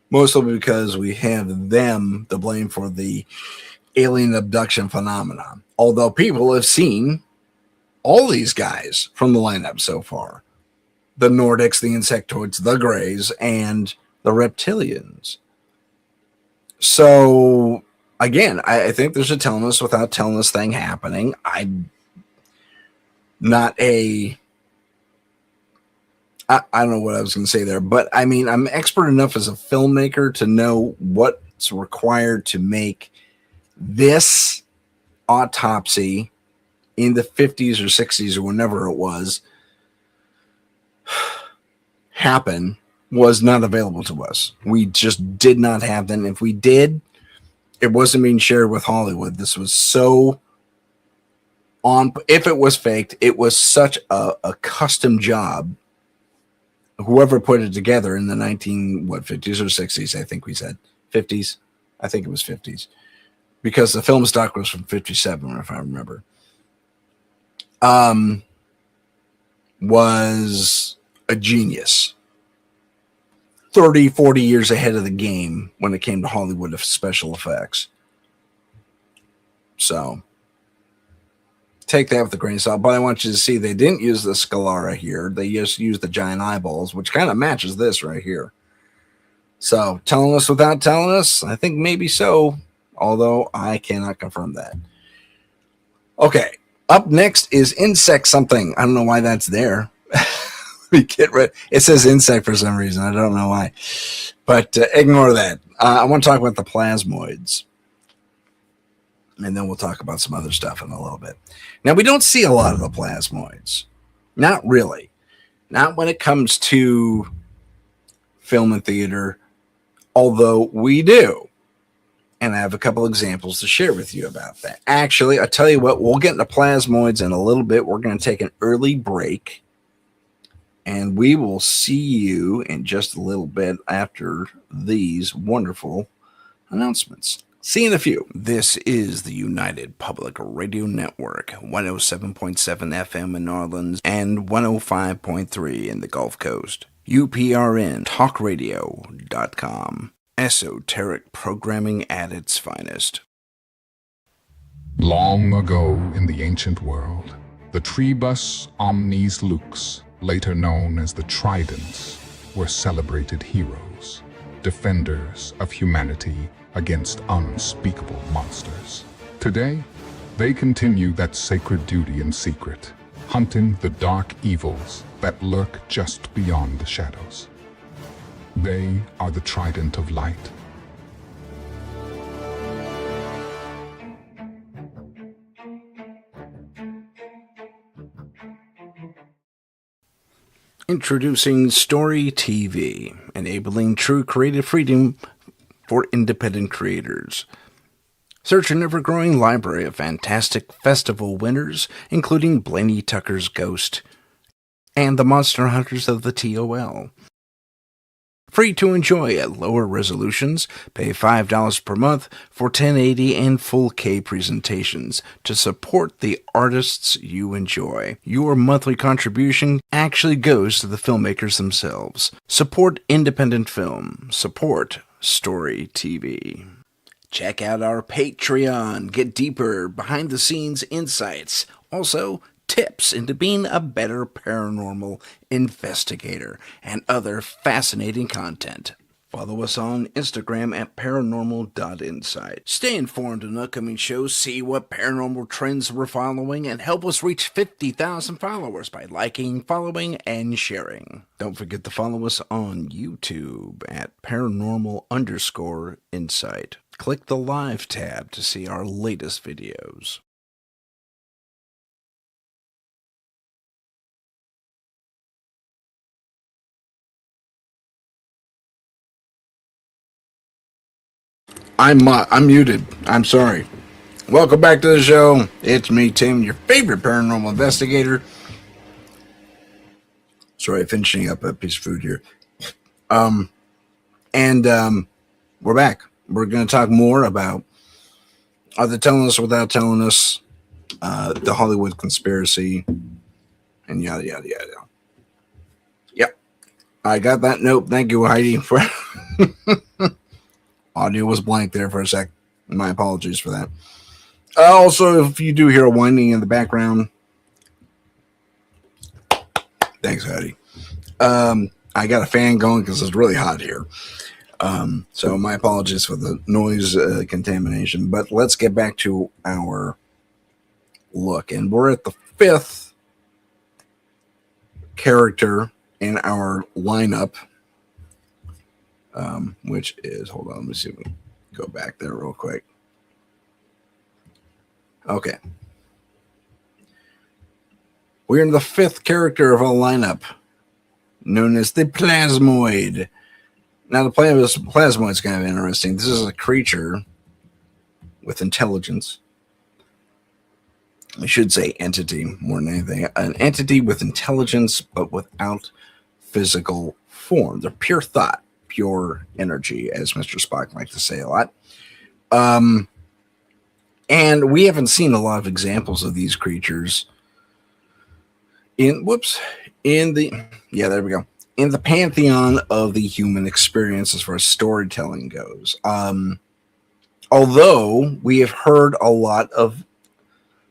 Mostly because we have them to blame for the alien abduction phenomenon. Although people have seen all these guys from the lineup so far. The Nordics, the insectoids, the grays, and the reptilians. So, again, I think there's a telling us without telling us thing happening. I'm not I don't know what I was going to say there, but I mean, I'm expert enough as a filmmaker to know what's required to make this autopsy in the 50s or 60s or whenever it was happen was not available to us. We just did not have them. If we did, it wasn't being shared with Hollywood. This was so on. If it was faked, it was such a custom job. Whoever put it together in the 50s or 60s, I think we said 50s. I think it was 50s because the film stock was from 57, if I remember. Was a genius. 30, 40 years ahead of the game when it came to Hollywood special effects. So take that with a grain of salt. But I want you to see they didn't use the sclera here. They just used the giant eyeballs, which kind of matches this right here. So telling us without telling us, I think maybe so, although I cannot confirm that. Okay, up next is insect something. I don't know why that's there. We get rid. It says insect for some reason. I don't know why, but ignore that. I want to talk about the plasmoids, and then we'll talk about some other stuff in a little bit. Now, we don't see a lot of the plasmoids. Not really. Not when it comes to film and theater, although we do. And I have a couple examples to share with you about that. Actually, I'll tell you what, we'll get into plasmoids in a little bit. We're going to take an early break, and we will see you in just a little bit after these wonderful announcements. See you in a few. This is the United Public Radio Network, 107.7 FM in New Orleans and 105.3 in the Gulf Coast. UPRN talkradio.com. Esoteric programming at its finest. Long ago in the ancient world, the Tribus Omnis Lux, later known as the Tridents, were celebrated heroes, defenders of humanity against unspeakable monsters. Today, they continue that sacred duty in secret, hunting the dark evils that lurk just beyond the shadows. They are the Trident of Light, Introducing Story TV, enabling true creative freedom for independent creators. Search an ever-growing library of fantastic festival winners, including Blaney Tucker's Ghost and the Monster Hunters of the TOL. Free to enjoy at lower resolutions. Pay $5 per month for 1080 and full K presentations to support the artists you enjoy. Your monthly contribution actually goes to the filmmakers themselves. Support independent film. Support Story TV. Check out our Patreon. Get deeper behind-the-scenes insights. Also, tips into being a better paranormal investigator and other fascinating content. Follow us on Instagram at paranormal.insight. Stay informed on upcoming shows, see what paranormal trends we're following, and help us reach 50,000 followers by liking, following, and sharing. Don't forget to follow us on YouTube at paranormal_insight. Click the Live tab to see our latest videos. I'm muted. I'm sorry. Welcome back to the show. It's me, Tim, your favorite paranormal investigator. Sorry, finishing up a piece of food here. And we're back. We're going to talk more about Are They Telling Us Without Telling Us, the Hollywood conspiracy, and yada, yada, yada. Yep. I got that note. Thank you, Heidi. For audio was blank there for a sec. My apologies for that. Also, if you do hear a whining in the background, thanks, Heidi. I got a fan going because it's really hot here. So my apologies for the noise contamination. But let's get back to our look. And we're at the fifth character in our lineup, which is, hold on, let me see if we can go back there real quick. Okay. We're in the fifth character of our lineup, known as the Plasmoid. Now, the Plasmoid is kind of interesting. This is a creature with intelligence. I should say entity more than anything. An entity with intelligence, but without physical form. They're pure thought, pure energy, as Mr. Spock likes to say a lot. And we haven't seen a lot of examples of these creatures in the pantheon of the human experience as far as storytelling goes. Although we have heard a lot of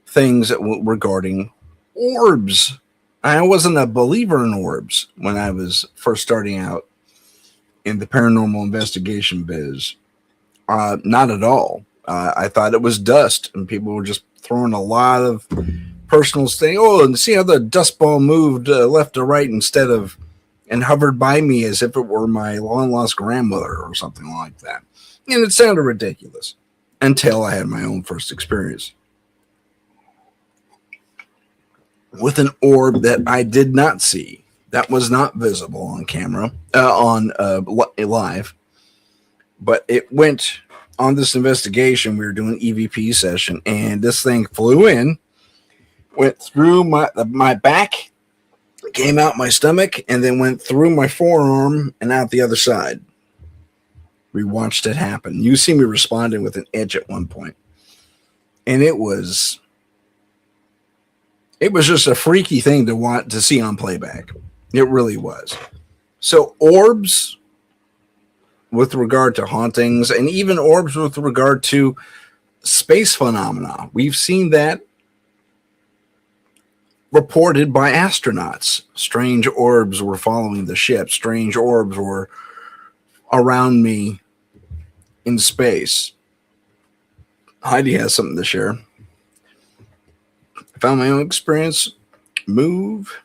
things regarding orbs. I wasn't a believer in orbs when I was first starting out in the paranormal investigation biz. Not at all. I thought it was dust, and people were just throwing a lot of personal things. Oh, and see how the dust ball moved left to right and hovered by me as if it were my long lost grandmother or something like that. And it sounded ridiculous until I had my own first experience with an orb that I did not see, that was not visible on camera, live, but it went on this investigation. We were doing an EVP session, and this thing flew in, went through my back, came out my stomach, and then went through my forearm and out the other side. We watched it happen. You see me responding with an edge at one point, and it was just a freaky thing to want to see on playback. It really was. So orbs with regard to hauntings, and even orbs with regard to space phenomena, we've seen that reported by astronauts. Strange orbs were following the ship. Strange orbs were around me in space. Heidi has something to share. I found my own experience. Move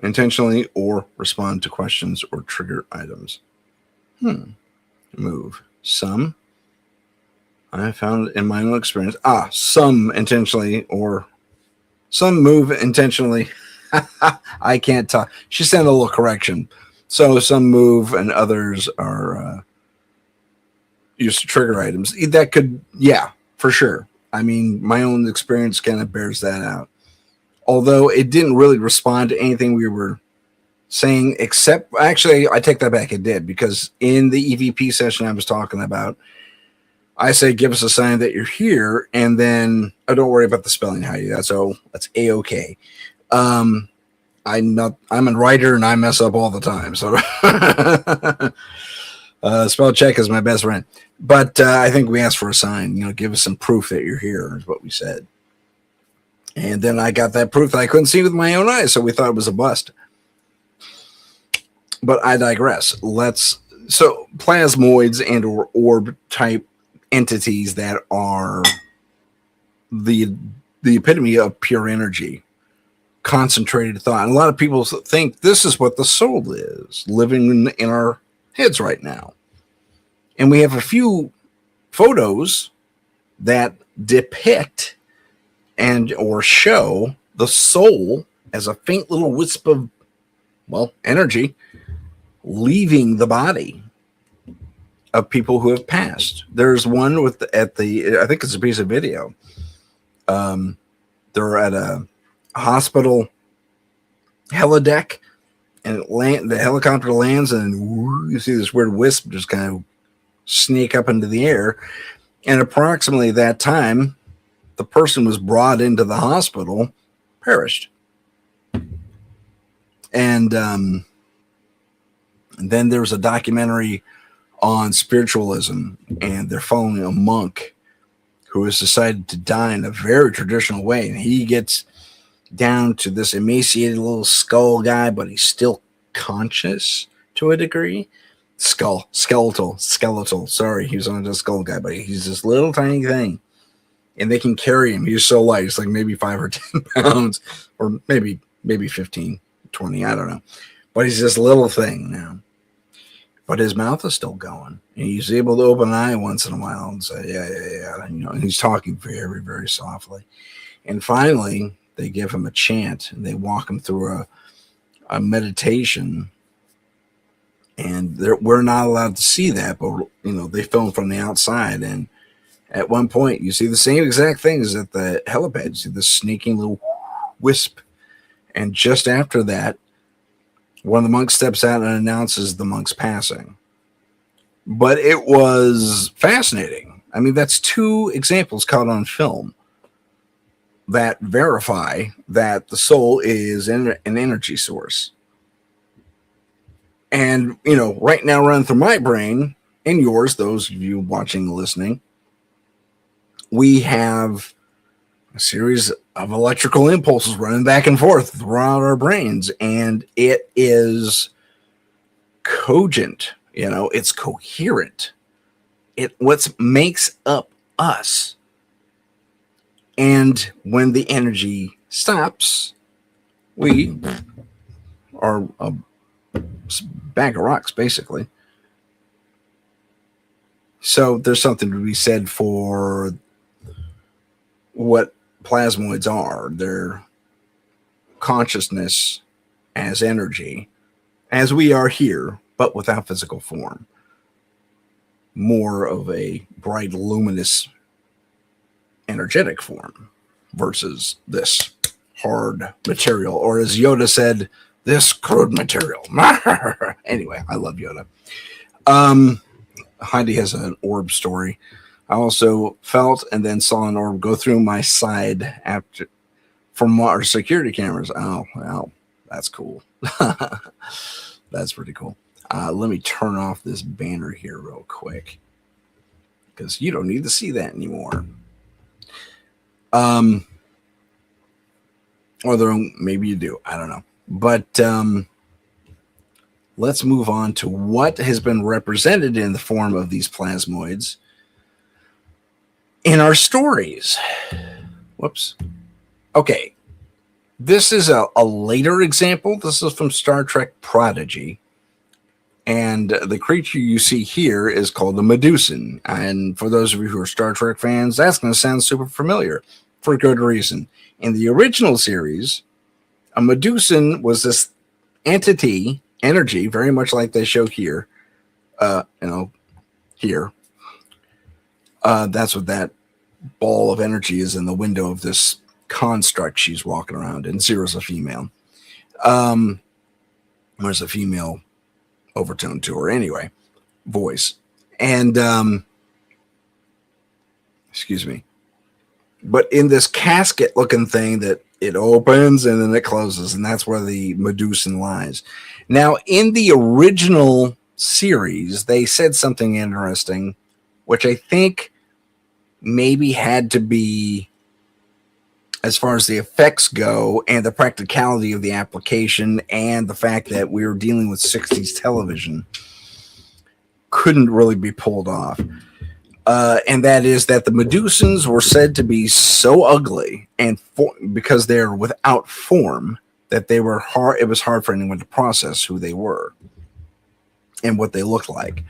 intentionally, or respond to questions or trigger items. Move. Some I found in my own experience. Some intentionally or Some move intentionally. I can't talk. She sent a little correction. So some move and others are used to trigger items. That could, yeah, for sure. I mean, my own experience kind of bears that out. Although it didn't really respond to anything we were saying, except actually, I take that back. It did, because in the EVP session I was talking about, I say, give us a sign that you're here, and then don't worry about the spelling, Heidi. That's a-okay. I'm a writer and I mess up all the time. So spell check is my best friend. But I think we asked for a sign, give us some proof that you're here, is what we said. And then I got that proof that I couldn't see with my own eyes, so we thought it was a bust. But I digress. So plasmoids and or orb type entities that are the epitome of pure energy, concentrated thought. And a lot of people think this is what the soul is, living in our heads right now. And we have a few photos that depict and or show the soul as a faint little wisp of, energy leaving the body of people who have passed. There's one I think it's a piece of video. They're at a hospital helideck, and the helicopter lands, and you see this weird wisp just kind of sneak up into the air. And approximately that time, the person was brought into the hospital, perished. And then there was a documentary on spiritualism, and they're following a monk who has decided to die in a very traditional way. And he gets down to this emaciated little skull guy, but he's still conscious to a degree. Skeletal. Sorry, he was on a skull guy, but he's this little tiny thing. And they can carry him. He's so light. It's like maybe 5 or 10 pounds, or maybe 15, 20. I don't know. But he's this little thing now. But his mouth is still going. And he's able to open an eye once in a while and say, yeah. And he's talking very, very softly. And finally, they give him a chant, and they walk him through a meditation. And we're not allowed to see that, but, they film from the outside. And at one point, you see the same exact things at the helipad. You see this sneaking little wisp. And just after that, one of the monks steps out and announces the monk's passing. But it was fascinating. I mean, that's 2 examples caught on film that verify that the soul is an energy source. And, right now running through my brain and yours, those of you watching and listening, we have a series of electrical impulses running back and forth throughout our brains, and it is cogent, it's coherent. It what makes up us. And when the energy stops, we are a bag of rocks, basically. So there's something to be said for what plasmoids are. Their consciousness as energy, as we are here, but without physical form. More of a bright, luminous, energetic form versus this hard material, or as Yoda said, this crude material. Anyway, I love Yoda. Heidi has an orb story. I also felt and then saw an orb go through my side from our security cameras. Oh, well, that's cool. That's pretty cool. Let me turn off this banner here real quick, because you don't need to see that anymore. Or maybe you do. I don't know. But let's move on to what has been represented in the form of these plasmoids in our stories. Whoops. Okay. This is a later example. This is from Star Trek Prodigy. And the creature you see here is called the Medusan. And for those of you who are Star Trek fans, that's going to sound super familiar. for good reason. In the original series, a Medusan was this entity, energy, very much like they show here. Here. That's what that ball of energy is in the window of this construct she's walking around in. Zero's a female. There's a female overtone to her anyway, voice. And, excuse me. But in this casket looking thing that it opens and then it closes, and that's where the Medusan lies. Now, in the original series, they said something interesting, which I think maybe had to be, as far as the effects go and the practicality of the application and the fact that we were dealing with 60s television, couldn't really be pulled off. And that is that the Medusans were said to be so ugly and because they're without form that they were hard. It was hard for anyone to process who they were and what they looked like.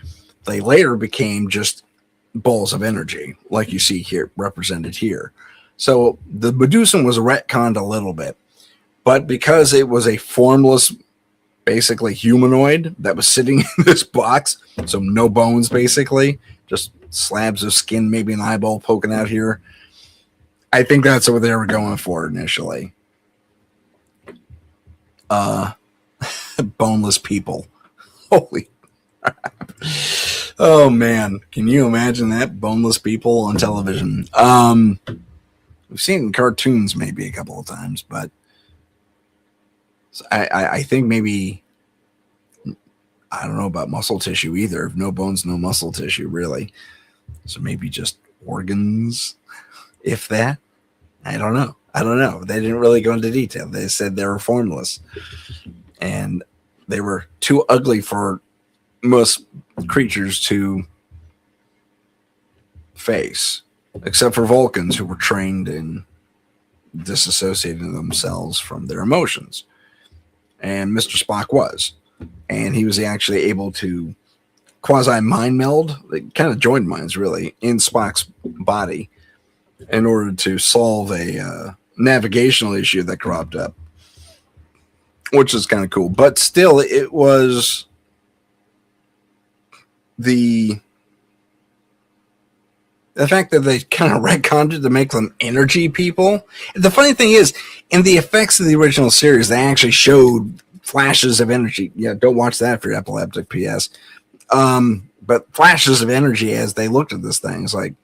They later became just balls of energy, like you see here represented here. So the Medusan was retconned a little bit, but because it was a formless, basically humanoid that was sitting in this box, so no bones, basically, just slabs of skin, maybe an eyeball poking out here. I think that's what they were going for initially. Boneless people. Holy crap. Oh man, can you imagine that? Boneless people on television. We've seen it in cartoons maybe a couple of times, but I think maybe, I don't know about muscle tissue either. No bones, no muscle tissue, really. So maybe just organs, if that. I don't know. They didn't really go into detail. They said they were formless. And they were too ugly for most creatures to face, except for Vulcans, who were trained in disassociating themselves from their emotions. And Mr. Spock was. And he was actually able to quasi-mind meld, like, kind of joined minds, really, in Spock's body in order to solve a navigational issue that cropped up, which is kind of cool. But still, it was the fact that they kind of retconned it to make them energy people. The funny thing is, in the effects of the original series, they actually showed flashes of energy. Yeah, don't watch that for your epileptic, P.S. But flashes of energy as they looked at this thing. It's like,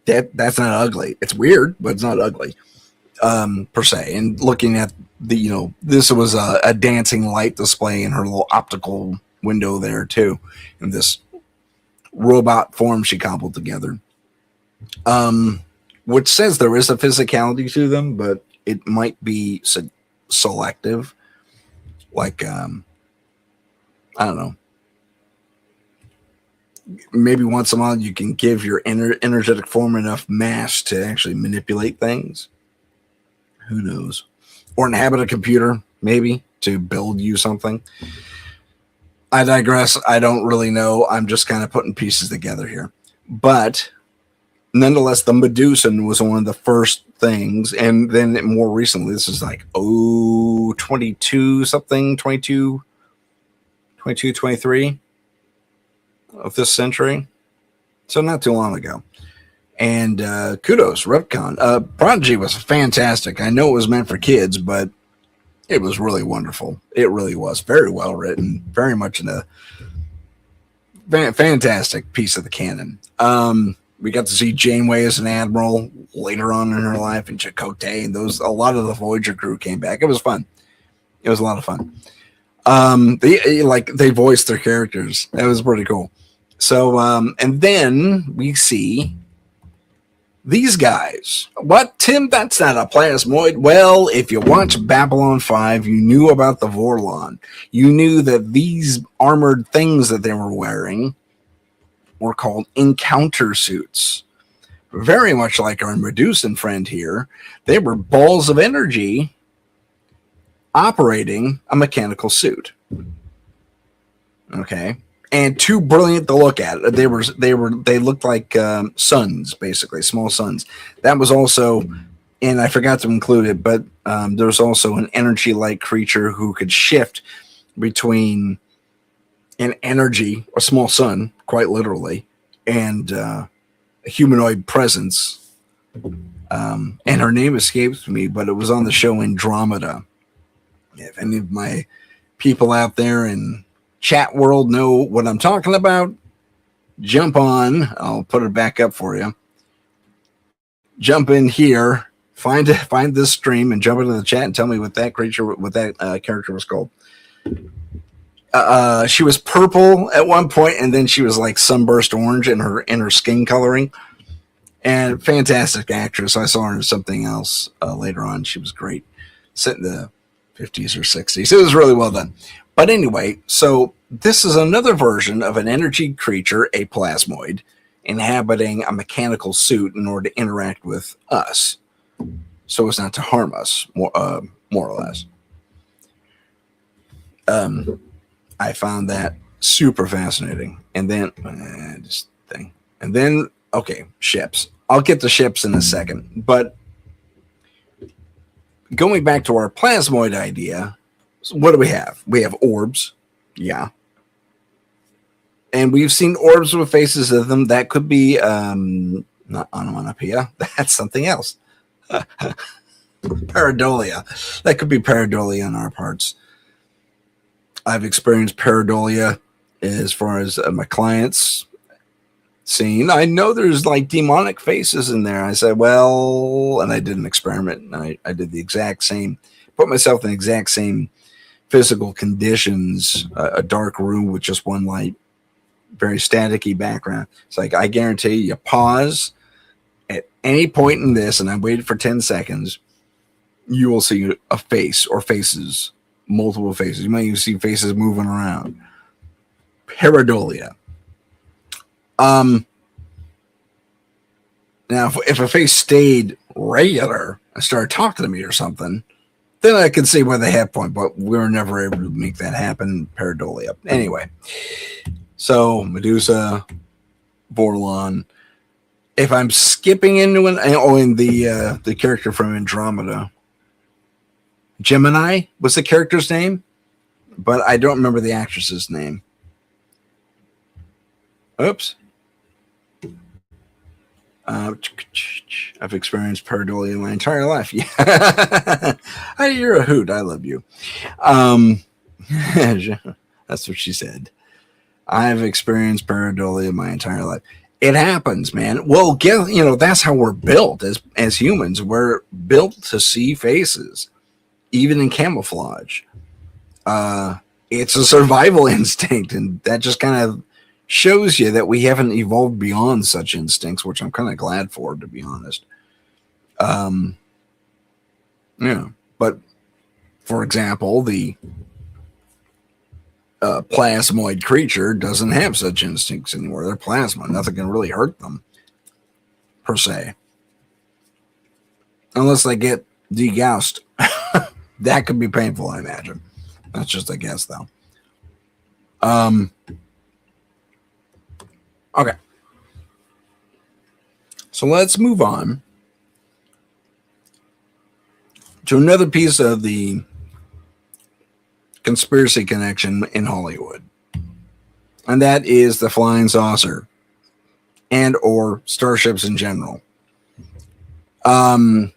that's not ugly. It's weird, but it's not ugly, per se. And looking at the, this was a dancing light display in her little optical window there too, in this robot form she cobbled together, which says there is a physicality to them, but it might be selective. Like, I don't know. Maybe once a month you can give your energetic form enough mass to actually manipulate things. Who knows? Or inhabit a computer, maybe, to build you something. I digress. I don't really know. I'm just kind of putting pieces together here. But nonetheless, the Medusan was one of the first things. And then more recently, this is like, 22 something, 22, 23 of this century. So not too long ago. And kudos, retcon. Prodigy was fantastic. I know it was meant for kids, but it was really wonderful. It really was very well written, very much in a fantastic piece of the canon. We got to see Janeway as an admiral later on in her life, and Chakotay, and a lot of the Voyager crew came back. It was fun. It was a lot of fun. They voiced their characters. That was pretty cool. So, and then we see these guys. What, Tim? That's not a plasmoid. Well, if you watch Babylon 5, you knew about the Vorlon. You knew that these armored things that they were wearing were called encounter suits. Very much like our Medusan friend here. They were balls of energy operating a mechanical suit. Okay. and too brilliant to look at. They looked like suns, basically small suns. That was also, and I forgot to include it, but there was also an energy-like creature who could shift between an energy, a small sun, quite literally, and a humanoid presence. And her name escapes me, but it was on the show Andromeda. If any of my people out there in chat world know what I'm talking about, jump on. I'll put it back up for you. Jump in here, find this stream, and jump into the chat and tell me what that character was called. She was purple at one point, and then she was like sunburst orange in her skin coloring. And fantastic actress. I saw her in something else later on. She was great. Set in the 50s or 60s. It was really well done. But anyway, so this is another version of an energy creature, a plasmoid, inhabiting a mechanical suit in order to interact with us, so as not to harm us, more or less. I found that super fascinating. And then okay, ships. I'll get to ships in a second. But going back to our plasmoid idea, what do we have? We have orbs. Yeah. And we've seen orbs with faces of them. That could be not onomatopoeia. That's something else. Pareidolia. That could be pareidolia on our parts. I've experienced pareidolia as far as my clients seen. I know there's like demonic faces in there. I said, well, and I did an experiment. And I did the exact same, put myself in the exact same physical conditions, a dark room with just one light, very staticky background. It's like, I guarantee you pause at any point in this, and I waited for 10 seconds, you will see a face or faces, multiple faces. You might even see faces moving around. Pareidolia. Now, if a face stayed regular and started talking to me or something, then I could see where they had point, but we were never able to make that happen. Pareidolia. Anyway, so Medusa, Vorlon. If I'm skipping into in the character from Andromeda, Gemini was the character's name, but I don't remember the actress's name. Oops. I've experienced pareidolia my entire life. Yeah, you're a hoot. I love you. That's what she said. I've experienced pareidolia my entire life. It happens, man. Well, that's how we're built as humans. We're built to see faces, even in camouflage. It's a survival instinct, and that just kind of shows you that we haven't evolved beyond such instincts, which I'm kind of glad for, to be honest. But for example, the plasmoid creature doesn't have such instincts anymore. They're plasma. Nothing can really hurt them, per se. Unless they get degaussed. That could be painful, I imagine. That's just a guess, though. Okay. So let's move on to another piece of the conspiracy connection in Hollywood. And that is the flying saucer and or starships in general. Again,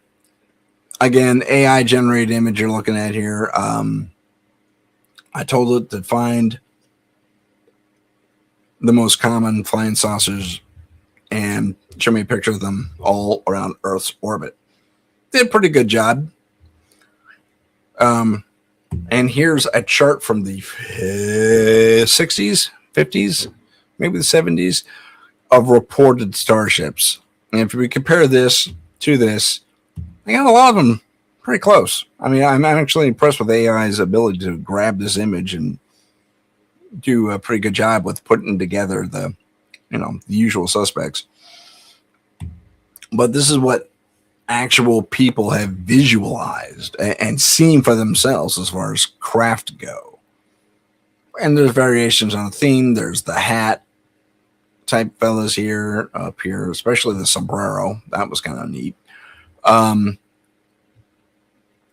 AI generated image you're looking at here. I told it to find the most common flying saucers and show me a picture of them all around Earth's orbit. Did a pretty good job. And here's a chart from the 60s, 50s, maybe the 70s of reported starships. And if we compare this to this, I got a lot of them pretty close. I mean, I'm actually impressed with AI's ability to grab this image and do a pretty good job with putting together the usual suspects. But this is what actual people have visualized and seen for themselves as far as craft go. And there's variations on the theme. There's the hat type fellas here, up here, especially the sombrero. That was kind of neat. And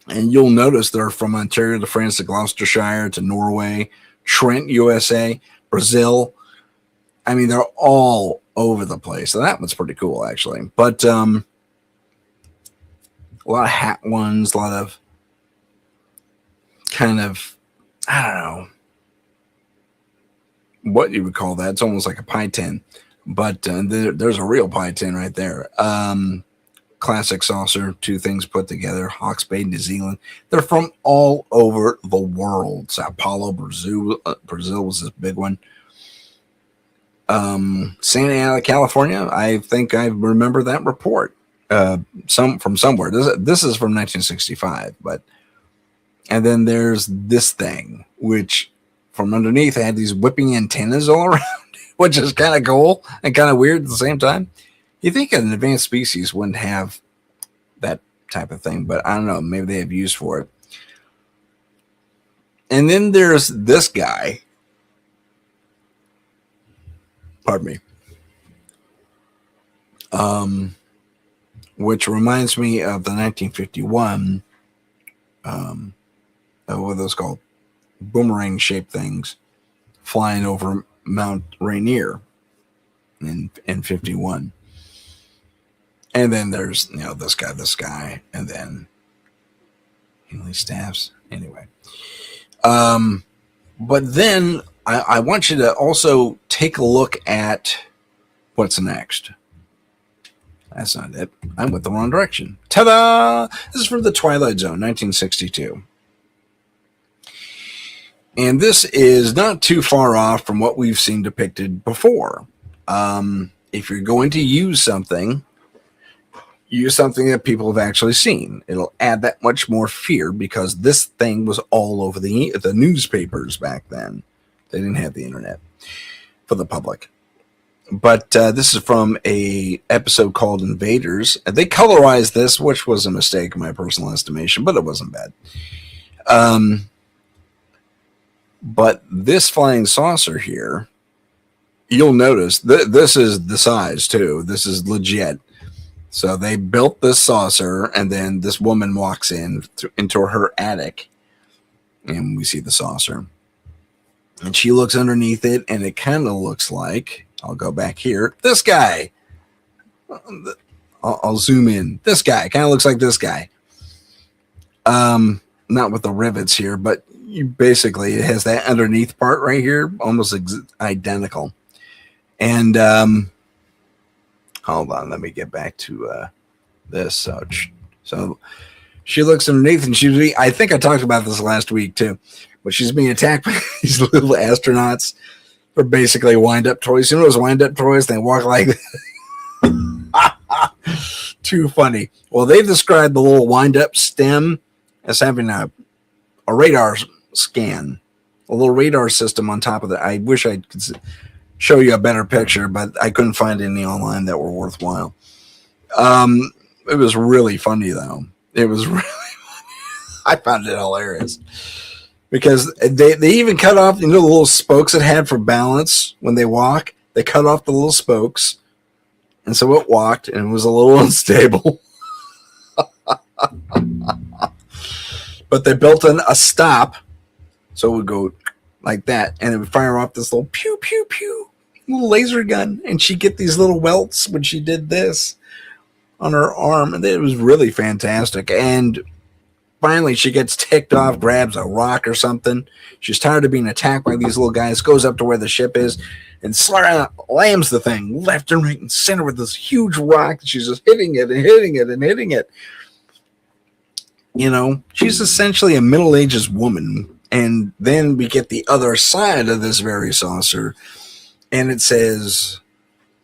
you'll notice they're from Ontario to France to Gloucestershire to Norway, Trent, USA, Brazil. I mean, they're all over the place. So that one's pretty cool, actually. But a lot of hat ones, a lot of kind of, I don't know what you would call that. It's almost like a pie tin. But there's a real pie tin right there. Classic saucer, two things put together. Hawke's Bay, New Zealand. They're from all over the world. Sao Paulo, Brazil was this big one. Santa Ana, California. I think I remember that report. From somewhere. This is from 1965, and then there's this thing, which from underneath had these whipping antennas all around, which is kind of cool and kind of weird at the same time. You think an advanced species wouldn't have that type of thing, but I don't know. Maybe they have use for it. And then there's this guy. Pardon me. Which reminds me of the 1951, what are those called? Boomerang-shaped things flying over Mount Rainier in 51. And then there's, this guy, and then Henley Staffs. Anyway. But then I want you to also take a look at what's next. That's not it. I went the wrong direction. Ta-da! This is from The Twilight Zone, 1962. And this is not too far off from what we've seen depicted before. If you're going to use something that people have actually seen. It'll add that much more fear because this thing was all over the newspapers back then. They didn't have the internet for the public. But this is from a episode called Invaders. They colorized this, which was a mistake in my personal estimation, but it wasn't bad. But this flying saucer here, you'll notice this is the size too. This is legit. So they built this saucer, and then this woman walks into her attic, and we see the saucer. And she looks underneath it, and it kind of looks like, I'll go back here, this guy. I'll zoom in. This guy kind of looks like this guy. Not with the rivets here, but basically it has that underneath part right here, almost identical. And hold on, let me get back to this. So she looks underneath, and I think I talked about this last week too, but she's being attacked by these little astronauts. They're basically wind-up toys. You know those wind-up toys? They walk like too funny. Well, they've described the little wind-up stem as having a radar scan, a little radar system on top of it. I wish I could show you a better picture, but I couldn't find any online that were worthwhile. It was really funny, though. It was really funny. I found it hilarious. Because they even cut off, the little spokes it had for balance when they walk. They cut off the little spokes. And so it walked, and it was a little unstable. But they built a stop, so it would go like that, and it would fire off this little pew, pew, pew, little laser gun. And she'd get these little welts when she did this on her arm. And it was really fantastic. And finally, she gets ticked off, grabs a rock or something. She's tired of being attacked by these little guys, goes up to where the ship is, and slams the thing left and right and center with this huge rock. She's just hitting it and hitting it and hitting it. She's essentially a middle-aged woman. And then we get the other side of this very saucer, and it says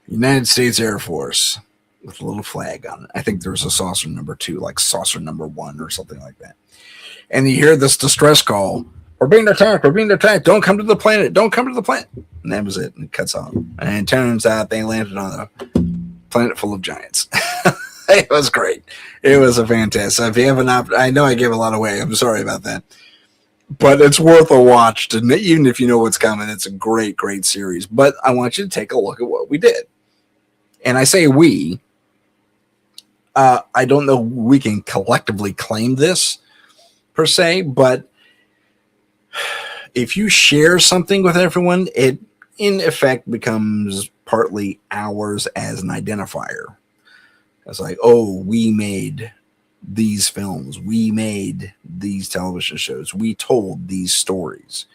United States Air Force with a little flag on it. I think there's a saucer number 2, like saucer number 1 or something like that. And you hear this distress call. We're being attacked. We're being attacked. Don't come to the planet. Don't come to the planet. And that was it. And it cuts off. And it turns out they landed on a planet full of giants. It was great. It was a fantastic. So if you have an I know I gave a lot away. I'm sorry about that. but it's worth a watch. Even if you know what's coming, it's a great, great series. But I want you to take a look at what we did. And I say we. I don't know we can collectively claim this per se, but if you share something with everyone, it in effect becomes partly ours as an identifier. It's like, oh, we made these films, we made these television shows, we told these stories.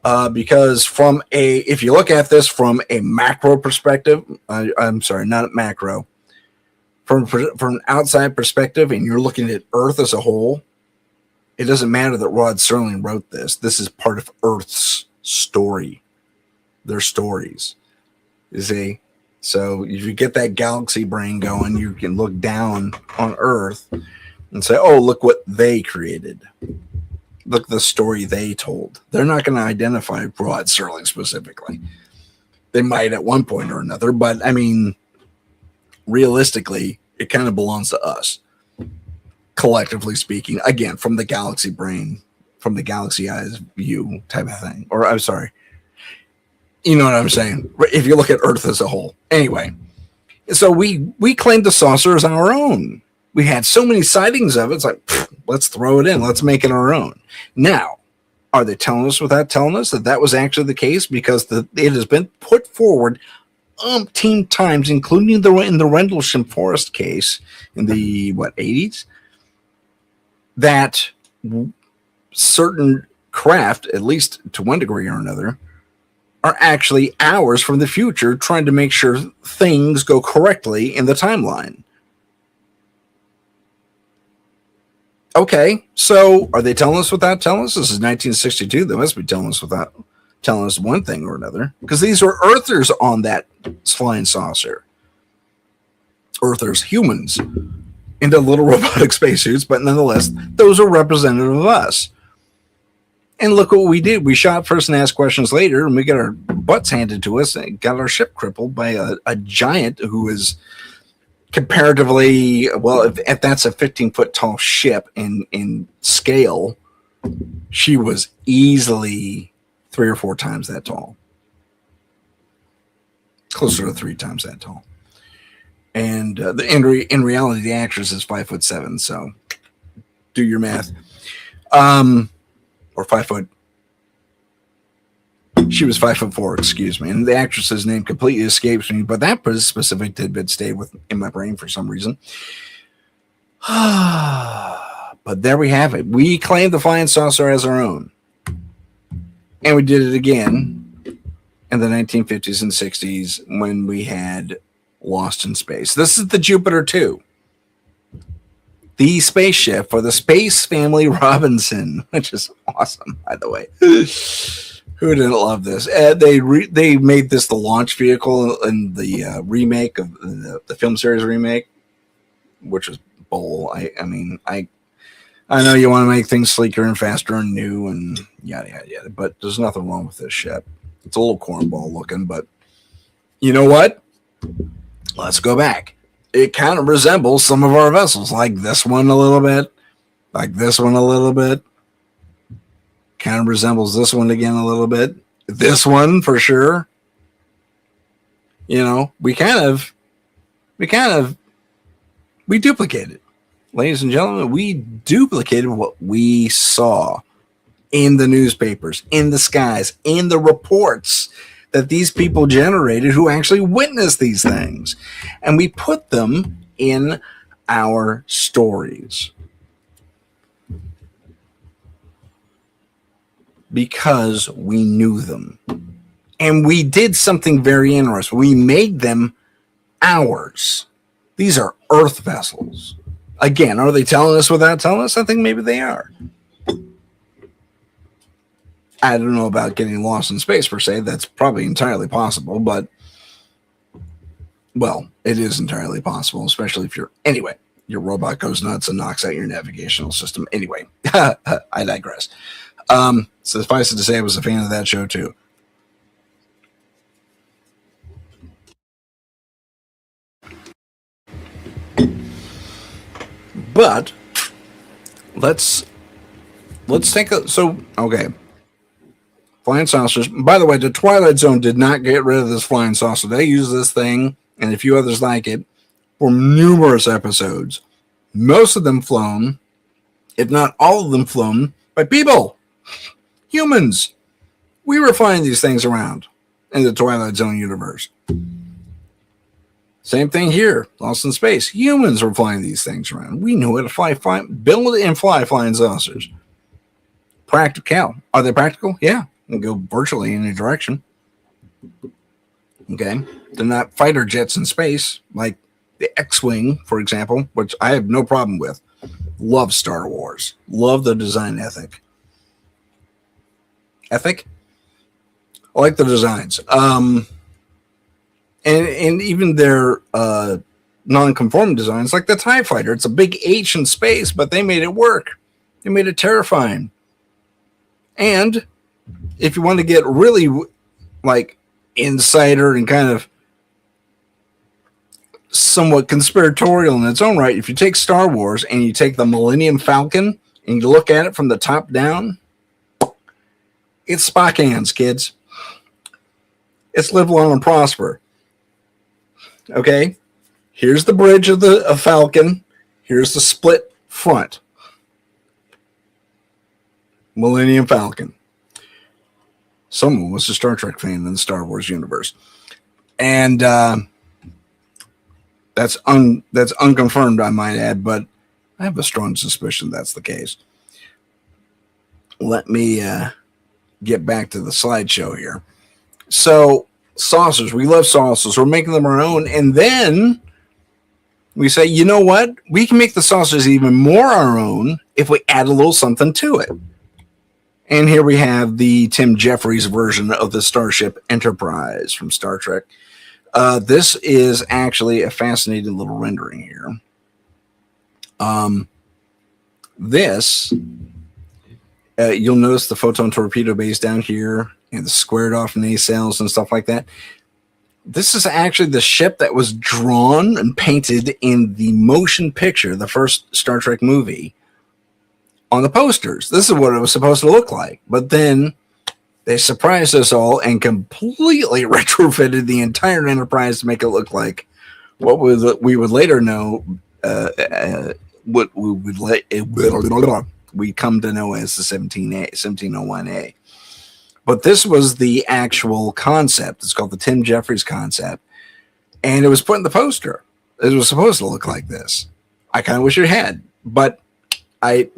Because if you look at this from a macro perspective, I'm sorry, not macro, from an outside perspective, and you're looking at Earth as a whole, it doesn't matter that Rod Serling wrote this. This is part of Earth's story, their stories. You see? So if you get that galaxy brain going, you can look down on Earth and say, oh, look what they created. Look at the story they told. They're not going to identify Rod Serling specifically. They might at one point or another, but I mean, realistically, it kind of belongs to us, collectively speaking. Again, from the galaxy brain, from the galaxy eyes view type of thing. Or I'm sorry, you know what I'm saying? If you look at Earth as a whole. Anyway, so we claimed the saucer as our own. We had so many sightings of it. It's like, let's throw it in. Let's make it our own. Now, are they telling us without telling us that was actually the case? Because it has been put forward umpteen times, including in the Rendlesham Forest case in the 80s, that certain craft, at least to one degree or another, are actually hours from the future trying to make sure things go correctly in the timeline. Okay, so are they telling us without telling us? This is 1962. They must be telling us without telling us one thing or another, because these are Earthers on that flying saucer. Earthers, humans, into little robotic spacesuits, but nonetheless, those are representative of us. And look what we did. We shot first and asked questions later, and we got our butts handed to us and got our ship crippled by a giant who is comparatively, well, if that's a 15-foot tall ship in scale, she was easily 3 or 4 times that tall. Closer to 3 times that tall. And in reality, the actress is 5'7", so do your math. Or 5 foot. She was 5'4", excuse me. And the actress's name completely escapes me, but that specific tidbit stayed in my brain for some reason. But there we have it. We claimed the flying saucer as our own. And we did it again in the 1950s and 60s when we had Lost in Space. This is the Jupiter 2. The spaceship for the Space Family Robinson, which is awesome, by the way. Who didn't love this? They made this the launch vehicle in the remake of the film series remake, which was bull. I know you want to make things sleeker and faster and new and yada yada yada, but there's nothing wrong with this ship. It's a little cornball looking, but you know what? Let's go back. It kind of resembles some of our vessels, like this one a little bit, like this one a little bit. Kind of resembles this one again a little bit. This one for sure. You know, we duplicated. Ladies and gentlemen, we duplicated what we saw in the newspapers, in the skies, in the reports that these people generated who actually witnessed these things. And we put them in our stories. Because we knew them. And we did something very interesting. We made them ours. These are Earth vessels. Again, are they telling us without telling us? I think maybe they are. I don't know about getting lost in space per se. That's probably entirely possible, but well, it is entirely possible, especially if anyway, your robot goes nuts and knocks out your navigational system. Anyway, I digress. So suffice it to say, I was a fan of that show too. But let's let's take a okay. Flying saucers. By the way, the Twilight Zone did not get rid of this flying saucer. They use this thing and a few others like it for numerous episodes. Most of them flown, if not all of them flown, by people, humans. We were flying these things around in the Twilight Zone universe. Same thing here, Lost in Space. Humans were flying these things around. We knew how to build and fly flying saucers. Practical. Are they practical? Yeah. They go virtually in any direction. Okay. They're not fighter jets in space, like the X-Wing, for example, which I have no problem with. Love Star Wars. Love the design ethic. Ethic? I like the designs. And even their non-conforming designs, like the TIE Fighter. It's a big H in space, but they made it work. They made it terrifying. And if you want to get really like insider and kind of somewhat conspiratorial in its own right, if you take Star Wars and you take the Millennium Falcon and you look at it from the top down, it's Spock hands, kids. It's live long and prosper. Okay, here's the bridge of the Falcon. Here's the split front. Millennium Falcon. Someone was a Star Trek fan in the Star Wars universe, and that's unconfirmed, I might add, but I have a strong suspicion that's the case. Let me get back to the slideshow here. So, saucers. We love saucers. We're making them our own. And then we say, you know what? We can make the saucers even more our own if we add a little something to it. And here we have the Tim Jeffries version of the Starship Enterprise from Star Trek. This is actually a fascinating little rendering here. You'll notice the photon torpedo bays down here and the squared off nacelles and stuff like that. This is actually the ship that was drawn and painted in the motion picture, the first Star Trek movie, on the posters. This is what it was supposed to look like. But then they surprised us all and completely retrofitted the entire Enterprise to make it look like what we would later know, what we come to know as the 1701A. But this was the actual concept. It's called the Tim Jeffries concept. And it was put in the poster. It was supposed to look like this. I kind of wish it had. But I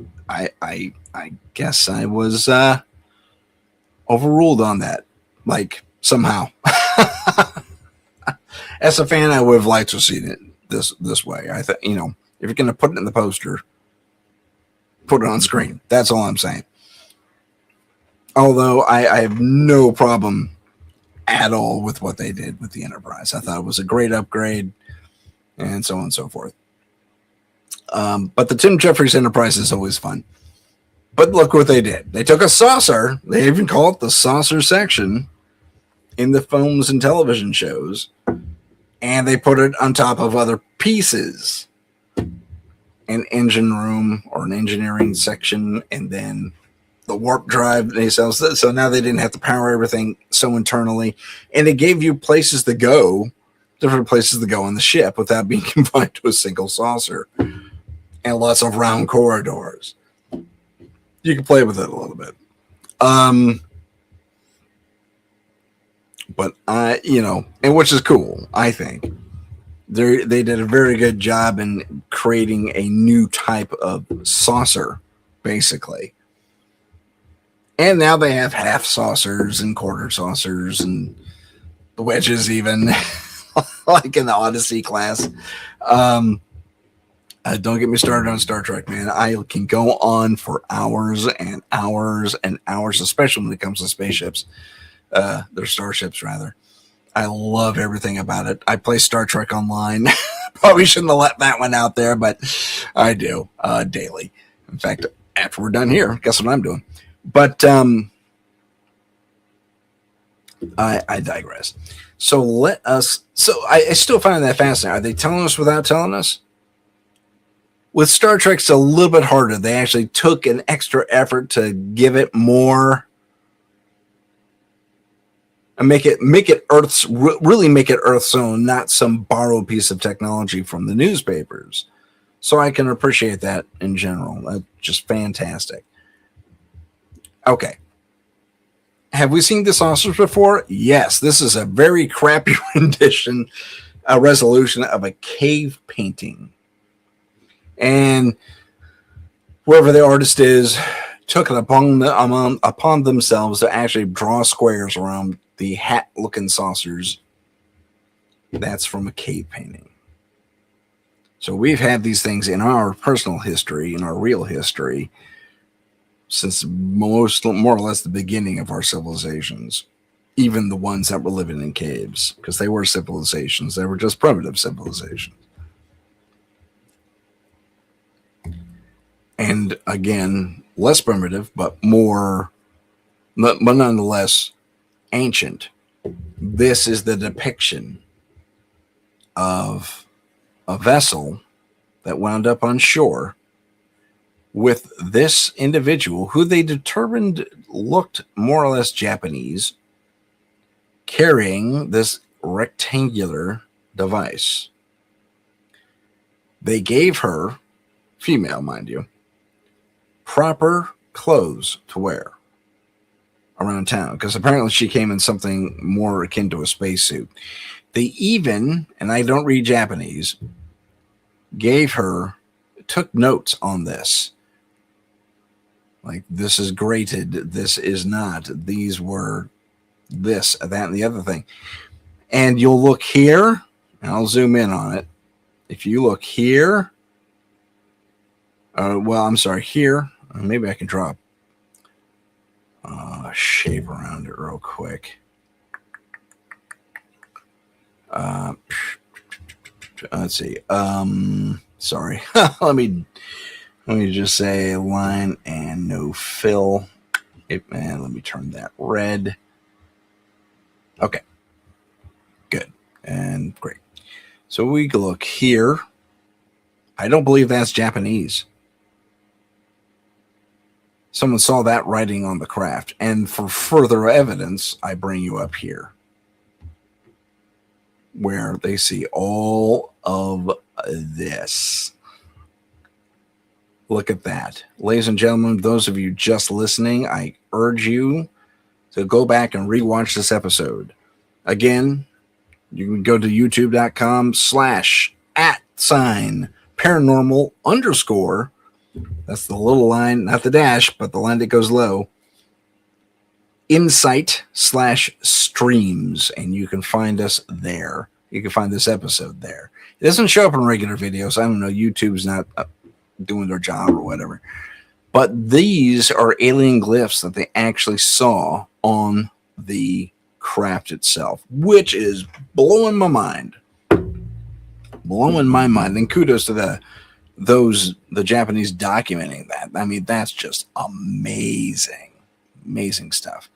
guess I was overruled on that. Like, somehow. As a fan, I would have liked to have seen it this way. I thought, if you're going to put it in the poster, put it on screen. That's all I'm saying. Although I have no problem at all with what they did with the Enterprise. I thought it was a great upgrade and so on and so forth. But the Tim Jeffries Enterprise is always fun. But look what they did. They took a saucer. They even call it the saucer section in the films and television shows. And they put it on top of other pieces. An engine room or an engineering section, and then the warp drive nacelles. So now they didn't have to power everything so internally. And it gave you places to go, different places to go on the ship without being confined to a single saucer. And lots of round corridors. You can play with it a little bit. But and which is cool, I think. They did a very good job in creating a new type of saucer, basically. And now they have half saucers and quarter saucers and the wedges even, like in the Odyssey class. Don't get me started on Star Trek, man. I can go on for hours and hours and hours, especially when it comes to spaceships. They're starships, rather. I love everything about it. I play Star Trek Online. Probably shouldn't have let that one out there, but I do daily. In fact, after we're done here, guess what I'm doing? But I digress. So I still find that fascinating. Are they telling us without telling us? With Star Trek, it's a little bit harder. They actually took an extra effort to give it more and make it Earth's really make it Earth's own, not some borrowed piece of technology from the newspapers. So I can appreciate that in general. That's just fantastic. Okay. Have we seen the saucers before? Yes. This is a very crappy rendition, a resolution of a cave painting. And whoever the artist is took it upon themselves to actually draw squares around the hat-looking saucers. That's from a cave painting. So we've had these things in our personal history, in our real history, since more or less the beginning of our civilizations, even the ones that were living in caves, because they were civilizations. They were just primitive civilizations. And again, less primitive, but nonetheless ancient. This is the depiction of a vessel that wound up on shore with this individual who they determined looked more or less Japanese, carrying this rectangular device. They gave her, female mind you, proper clothes to wear around town, because apparently she came in something more akin to a spacesuit. They even, and I don't read Japanese, took notes on this. Like, this is graded, this is not, these were this, that, and the other thing. And you'll look here, and I'll zoom in on it. If you look here, here, maybe I can draw a shape around it real quick. Let's see. Sorry. let me just say line and no fill. And let me turn that red. Okay. Good. And great. So we can look here. I don't believe that's Japanese. Someone saw that writing on the craft. And for further evidence, I bring you up here, where they see all of this. Look at that. Ladies and gentlemen, those of you just listening, I urge you to go back and rewatch this episode. Again, you can go to youtube.com/@paranormal_. That's the little line, not the dash, but the line that goes low. Insight/streams, and you can find us there. You can find this episode there. It doesn't show up in regular videos. I don't know. YouTube's not doing their job or whatever. But these are alien glyphs that they actually saw on the craft itself, which is blowing my mind. Blowing my mind. And kudos to the Japanese documenting that. I mean, that's just amazing. Amazing stuff.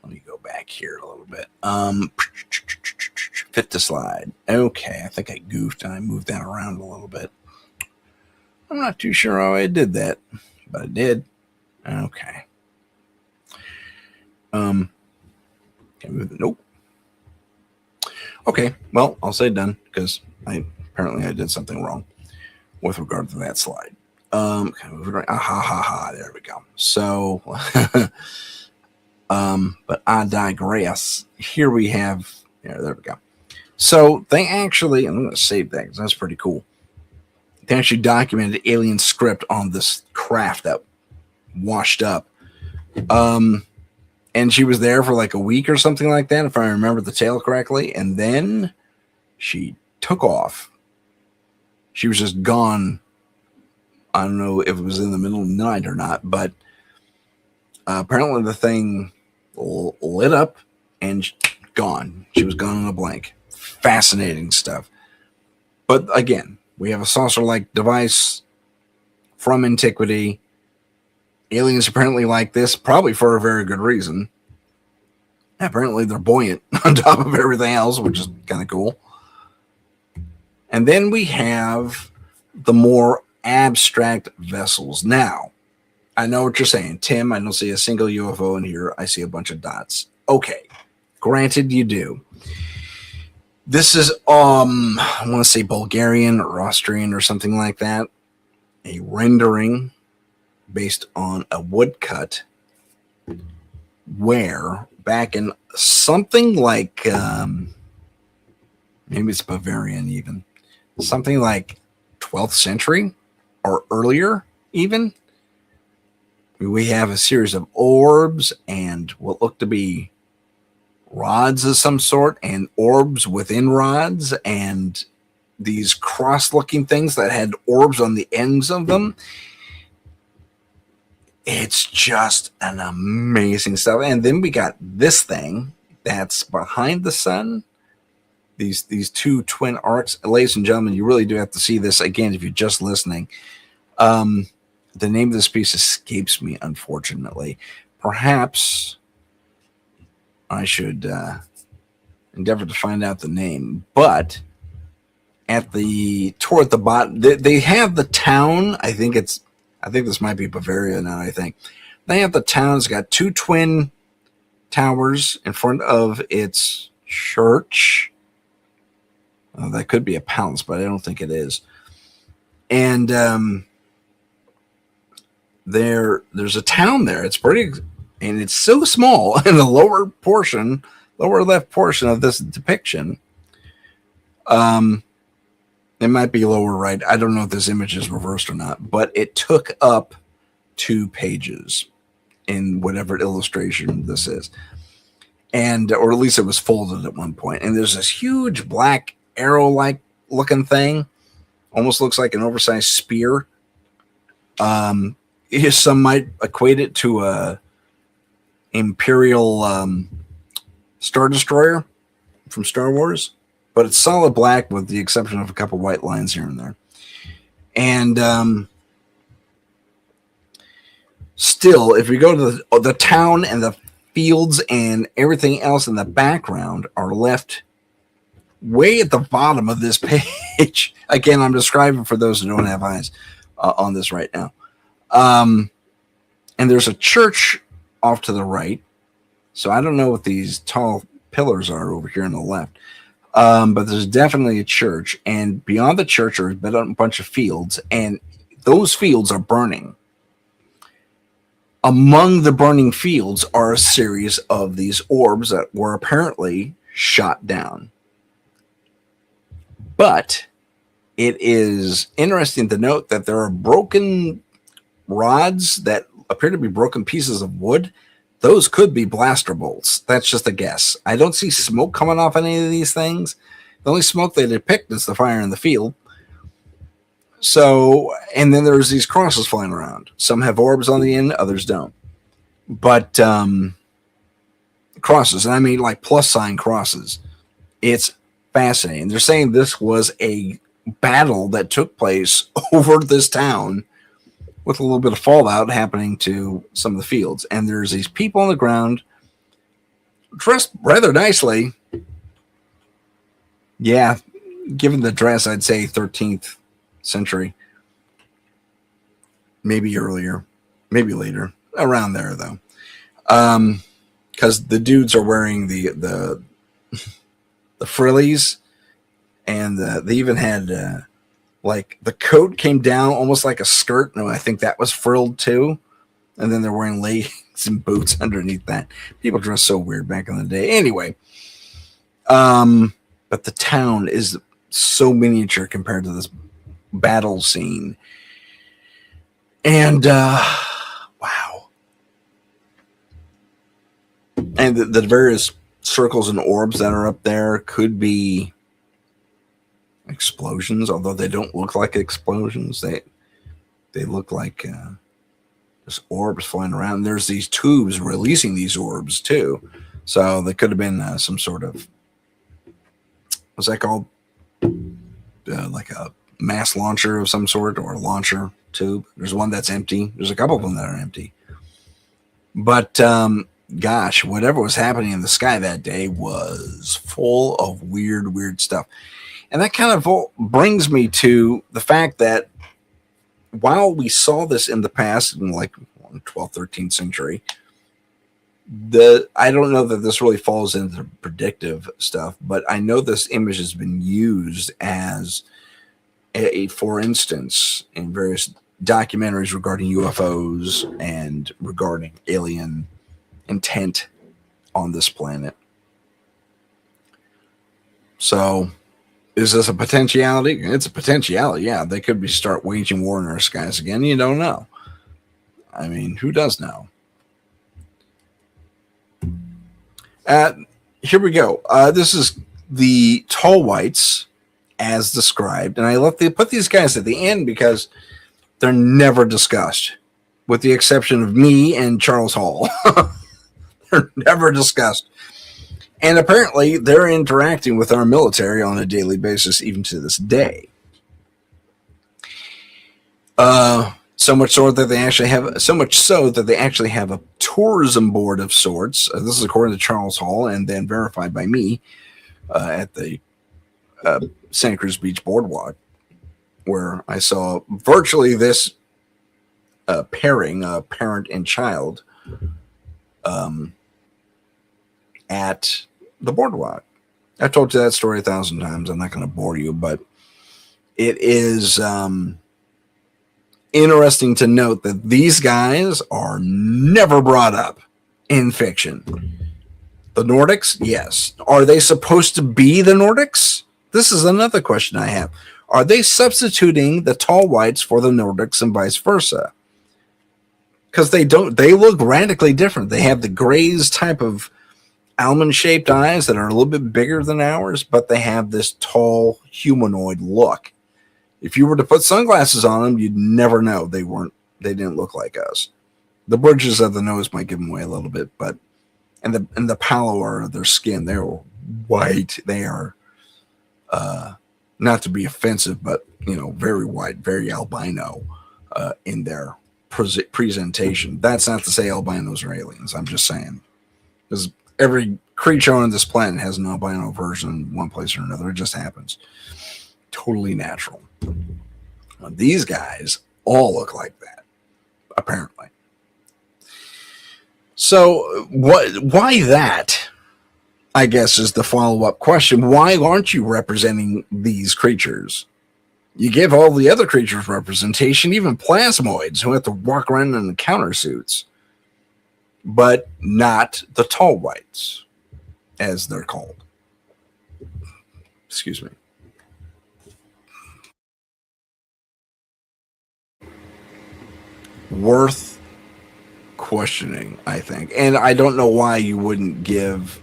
Let me go back here a little bit. Fit to slide. Okay, I think I goofed and I moved that around a little bit. I'm not too sure how I did that, but I did. Okay. Can I move it? Nope. Okay, well, I'll say done, because apparently I did something wrong with regard to that slide. Can I move it right? There we go. So but I digress. Here we have, there we go. So they actually, I'm going to save that because that's pretty cool. They actually documented alien script on this craft that washed up. And she was there for like a week or something like that, if I remember the tale correctly. And then she took off. She was just gone. I don't know if it was in the middle of the night or not, but apparently the thing lit up and gone. She was gone in a blank. Fascinating stuff. But again, we have a saucer-like device from antiquity. Aliens apparently like this, probably for a very good reason. Apparently they're buoyant on top of everything else, which is kind of cool. And then we have the more abstract vessels. Now, I know what you're saying, Tim. I don't see a single UFO in here. I see a bunch of dots. Okay, granted, you do. This is I want to say Bulgarian or Austrian or something like that. A rendering based on a woodcut where back in something like maybe it's Bavarian even, something like 12th century or earlier even, we have a series of orbs and what look to be rods of some sort and orbs within rods and these cross-looking things that had orbs on the ends of them. It's just an amazing stuff. And then we got this thing that's behind the sun. These two twin arcs. Ladies and gentlemen, you really do have to see this again if you're just listening. The name of this piece escapes me, unfortunately. Perhaps I should endeavor to find out the name. But toward the bottom, they have the town. I think this might be Bavaria now, I think. They have the town. It's got two twin towers in front of its church. That could be a palace, but I don't think it is. And there's a town there. It's pretty, and it's so small in the lower left portion of this depiction. It might be lower right. I don't know if this image is reversed or not, but it took up 2 pages in whatever illustration this is. And, or at least it was folded at one point. And there's this huge black arrow-like looking thing. Almost looks like an oversized spear. Some might equate it to a Imperial Star Destroyer from Star Wars. But it's solid black with the exception of a couple white lines here and there. And still, if you go to the town and the fields and everything else in the background are left way at the bottom of this page. Again, I'm describing for those who don't have eyes on this right now. And there's a church off to the right. So I don't know what these tall pillars are over here on the left. But there's definitely a church, and beyond the church are a bunch of fields, and those fields are burning. Among the burning fields are a series of these orbs that were apparently shot down. But it is interesting to note that there are broken rods that appear to be broken pieces of wood. Those could be blaster bolts. That's just a guess. I don't see smoke coming off any of these things. The only smoke they depict is the fire in the field. So, and then there's these crosses flying around. Some have orbs on the end, others don't. But crosses, and I mean like plus sign crosses. It's fascinating. They're saying this was a battle that took place over this town, with a little bit of fallout happening to some of the fields. And there's these people on the ground dressed rather nicely. Yeah, given the dress, I'd say 13th century. Maybe earlier, maybe later. Around there, though. Because the dudes are wearing the frillies, and they even had... like the coat came down almost like a skirt. No, I think that was frilled too. And then they're wearing leggings and boots underneath that. People dress so weird back in the day. Anyway, but the town is so miniature compared to this battle scene. And wow. And the various circles and orbs that are up there could be explosions, although they don't look like explosions. They look like just orbs flying around. There's these tubes releasing these orbs too, so they could have been some sort of, what's that called, like a mass launcher of some sort, or a launcher tube. There's one that's empty. There's a couple of them that are empty. But gosh, whatever was happening in the sky that day was full of weird stuff. And that kind of brings me to the fact that while we saw this in the past, in like 12th, 13th century, I don't know that this really falls into predictive stuff, but I know this image has been used as for instance, in various documentaries regarding UFOs and regarding alien intent on this planet. So, is this a potentiality? It's a potentiality. Yeah, they could start waging war in our skies again. You don't know. I mean, who does know? Here we go. This is the tall whites as described, and I put these guys at the end because they're never discussed, with the exception of me and Charles Hall. They're never discussed. And apparently they're interacting with our military on a daily basis, even to this day. So much so that they actually have a tourism board of sorts. This is according to Charles Hall, and then verified by me at the Santa Cruz Beach Boardwalk, where I saw virtually this pairing, parent and child, at the boardwalk. I've told you that story 1,000 times. I'm not going to bore you, but it is interesting to note that these guys are never brought up in fiction. The Nordics, yes. Are they supposed to be the Nordics? This is another question I have. Are they substituting the tall whites for the Nordics and vice versa? Because they look radically different. They have the grays type of almond-shaped eyes that are a little bit bigger than ours, but they have this tall humanoid look. If you were to put sunglasses on them, you'd never know they didn't look like us. The bridges of the nose might give them away a little bit, but and the pallor of their skin, they're white. They are not to be offensive, but very white, very albino in their presentation. That's not to say albinos are aliens. I'm just saying, because every creature on this planet has an albino version in one place or another. It just happens. Totally natural. These guys all look like that, apparently. So why that, I guess, is the follow-up question. Why aren't you representing these creatures? You give all the other creatures representation, even plasmoids who have to walk around in the countersuits, but not the tall whites, as they're called. Excuse me. Worth questioning, I think. And I don't know why you wouldn't give...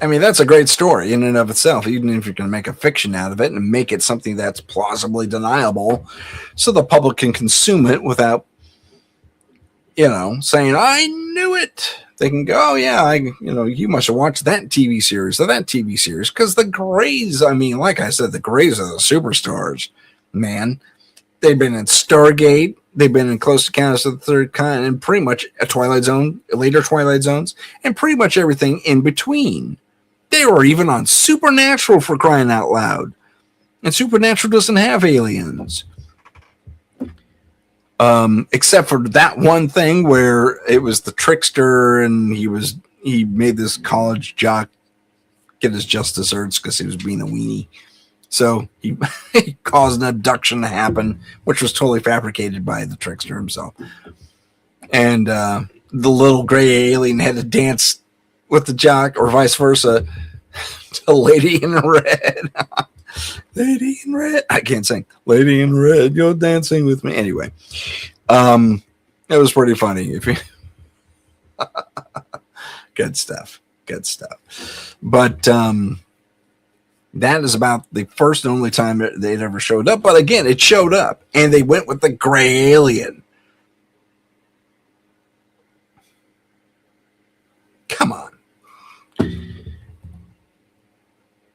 I mean, that's a great story in and of itself, even if you're going to make a fiction out of it and make it something that's plausibly deniable so the public can consume it without, saying, I knew it. They can go, oh, yeah, you must have watched that TV series or that TV series. Because the Greys, I mean, like I said, the Greys are the superstars, man. They've been in Stargate. They've been in Close Encounters of the Third Kind, and pretty much a Twilight Zone, later Twilight Zones, and pretty much everything in between. They were even on Supernatural, for crying out loud. And Supernatural doesn't have aliens. Except for that one thing where it was the trickster and he made this college jock get his just desserts because he was being a weenie. So he caused an abduction to happen, which was totally fabricated by the trickster himself. And the little gray alien had to dance with the jock, or vice versa, to Lady in Red. Lady in Red. I can't sing. Lady in Red, you're dancing with me. Anyway, it was pretty funny. If you good stuff. But that is about the first and only time they'd ever showed up. But again, it showed up, and they went with the gray alien. Come on.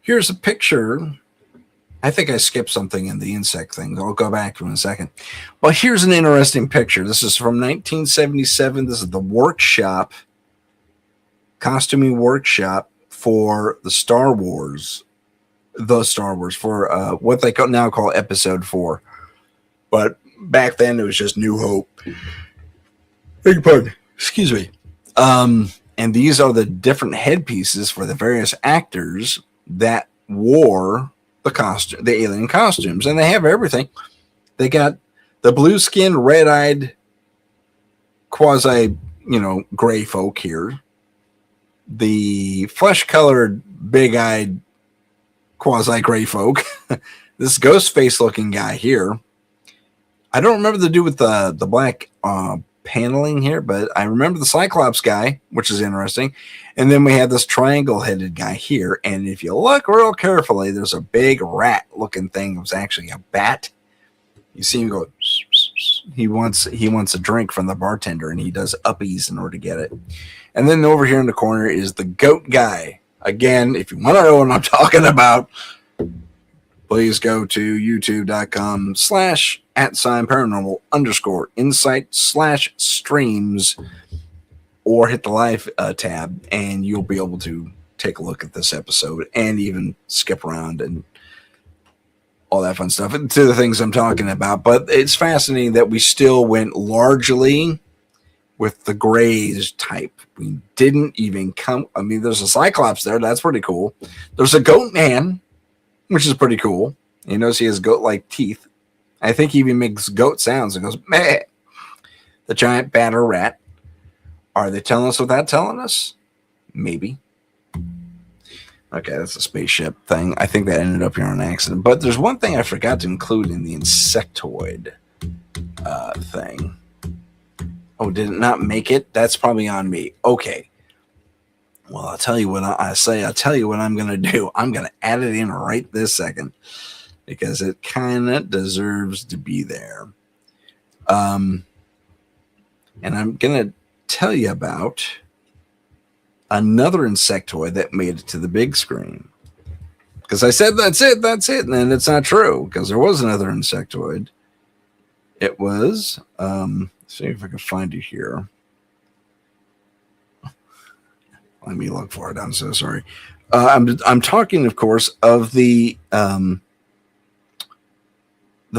Here's a picture. I think I skipped something in the insect thing. I'll go back to it in a second. But here's an interesting picture. This is from 1977. This is the workshop, costuming workshop for the Star Wars, for what they now call Episode 4. But back then it was just New Hope. Beg your pardon. Excuse me. And these are the different headpieces for the various actors that wore the alien costumes, and they have everything. They got the blue skinned, red eyed, quasi, gray folk here. The flesh colored, big eyed, quasi gray folk. This ghost face looking guy here. I don't remember the dude with the black paneling here, but I remember the Cyclops guy, which is interesting. And then we have this triangle headed guy here. And if you look real carefully, there's a big rat looking thing. It was actually a bat. You see him go. He wants a drink from the bartender, and he does uppies in order to get it. And then over here in the corner is the goat guy. Again, if you want to know what I'm talking about, please go to youtube.com/@paranormal_insight/streams or hit the live tab, and you'll be able to take a look at this episode and even skip around and all that fun stuff to the things I'm talking about. But it's fascinating that we still went largely with the grays type. We didn't even there's a Cyclops there. That's pretty cool. There's a goat man, which is pretty cool. You notice he has goat-like teeth. I think he even makes goat sounds and goes, meh. The giant batter rat. Are they telling us without telling us? Maybe. Okay, that's a spaceship thing. I think that ended up here on accident. But there's one thing I forgot to include in the insectoid thing. Oh, did it not make it? That's probably on me. Okay. Well, I'll tell you what I'll tell you what I'm going to do. I'm going to add it in right this second because it kind of deserves to be there. And I'm going to tell you about another insectoid that made it to the big screen. Because I said, that's it. And then it's not true because there was another insectoid. It was, see if I can find you here. Let me look for it. I'm so sorry. I'm talking, of course, of the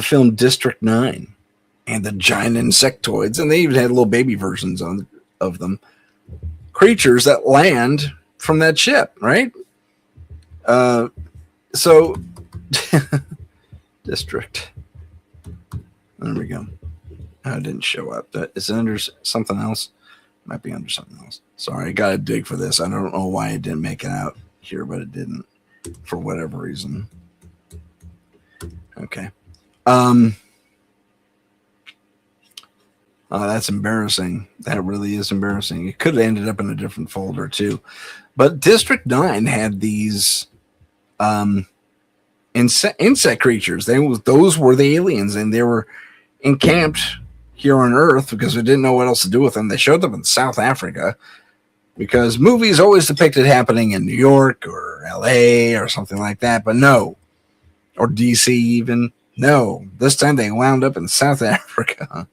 film District 9 and the giant insectoids, and they even had little baby versions of them. Creatures that land from that ship, right? So, District. There we go. Oh, it didn't show up. Is it under something else? Might be under something else. Sorry, I got to dig for this. I don't know why it didn't make it out here, but it didn't for whatever reason. Okay. That's embarrassing. That really is embarrassing. It could have ended up in a different folder too. But District 9 had these insect creatures. Those were the aliens, and they were encamped here on Earth because we didn't know what else to do with them. They showed up in South Africa because movies always depicted happening in New York or LA or something like that, but no. Or DC even. No. This time they wound up in South Africa.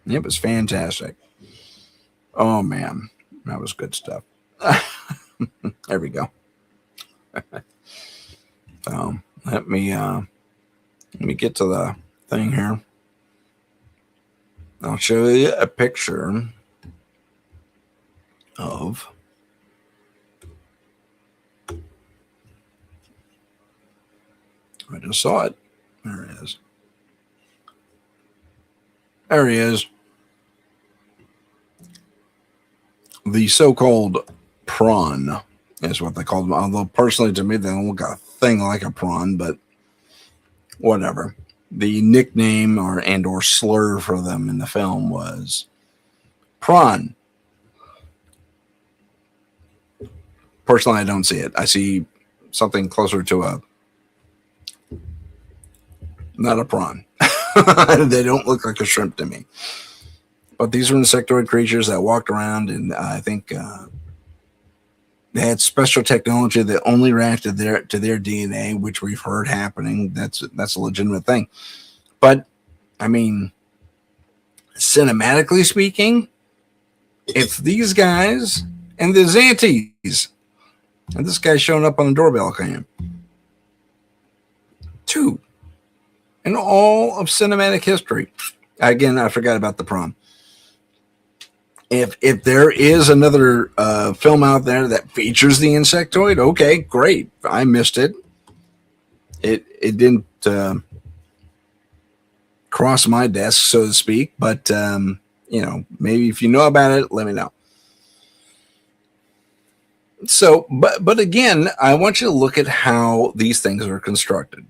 It was fantastic. Oh, man. That was good stuff. There we go. So let me get to the thing here. I'll show you a picture of I just saw it. There it is. There he is. The so-called prawn is what they called them. Although personally to me they don't look a thing like a prawn, but whatever. The nickname or slur for them in the film was prawn. Personally, I don't see it. I see something closer to not a prawn. They don't look like a shrimp to me. But these were insectoid creatures that walked around, and I think they had special technology that only reacted to their DNA, which we've heard happening. That's a legitimate thing. But, I mean, cinematically speaking, it's these guys and the Xanties. And this guy's showing up on the doorbell cam. Two. in all of cinematic history. Again, I forgot about the prom. If there is another film out there that features the insectoid, okay, great. I missed it. It didn't cross my desk, so to speak. But maybe if you know about it, let me know. So, but again, I want you to look at how these things are constructed.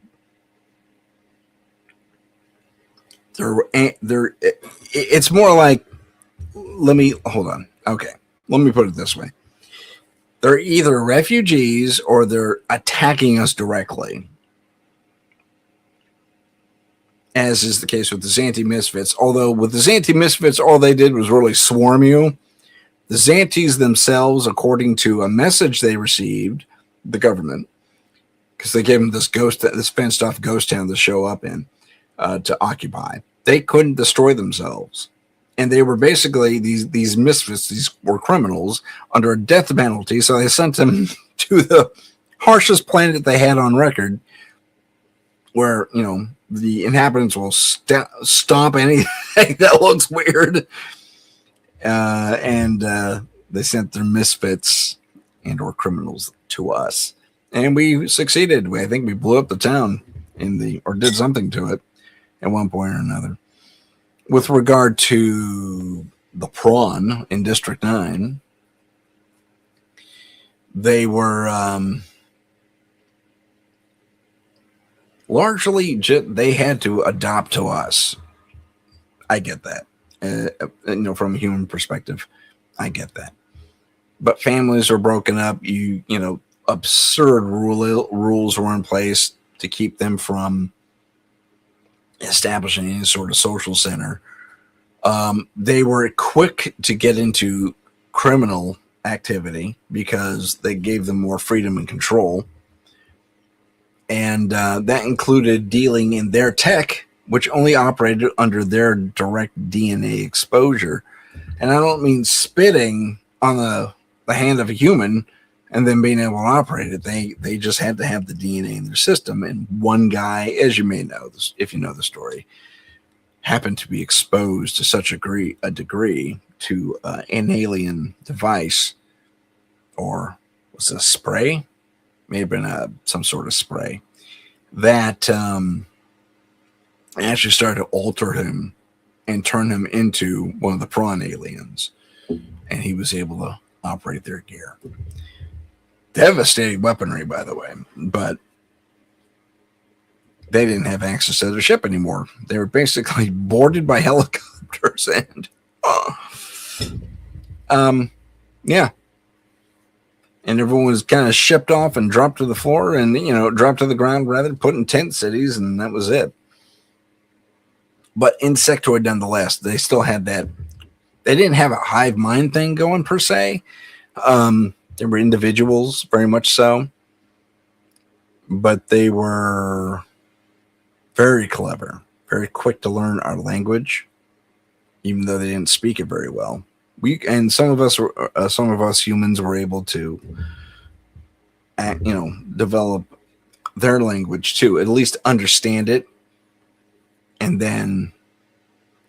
It's more like, let me hold on. Okay, let me put it this way: they're either refugees or they're attacking us directly, as is the case with the Xanthi Misfits. Although with the Xanthi Misfits, all they did was really swarm you. The Xanthis themselves, according to a message they received, the government, because they gave them this fenced off ghost town to show up in, to occupy. They couldn't destroy themselves. And they were basically, these misfits, these were criminals under a death penalty. So they sent them to the harshest planet they had on record, where, the inhabitants will stomp anything that looks weird. And they sent their misfits and or criminals to us. And we succeeded. I think we blew up the town or did something to it at one point or another. With regard to the prawn in District 9, they were largely they had to adopt to us. I get that. From a human perspective, I get that. But families were broken up. Absurd rules were in place to keep them from establishing any sort of social center. They were quick to get into criminal activity because they gave them more freedom and control. And that included dealing in their tech, which only operated under their direct DNA exposure. And I don't mean spitting on the hand of a human and then being able to operate it. They just had to have the DNA in their system. And one guy, as you may know, if you know the story, happened to be exposed to such a degree to an alien device, or was it a spray? May have been some sort of spray that actually started to alter him and turn him into one of the prawn aliens. And he was able to operate their gear. Devastating weaponry, by the way, but they didn't have access to their ship anymore. They were basically boarded by helicopters and yeah. And everyone was kind of shipped off and dropped to the floor and, dropped to the ground, rather, put in tent cities, and that was it. But insectoid, nonetheless, they still had that. They didn't have a hive mind thing going, per se. They were individuals, very much so. But they were very clever, very quick to learn our language, even though they didn't speak it very well. Some of us humans were able to, develop their language too, at least understand it. And then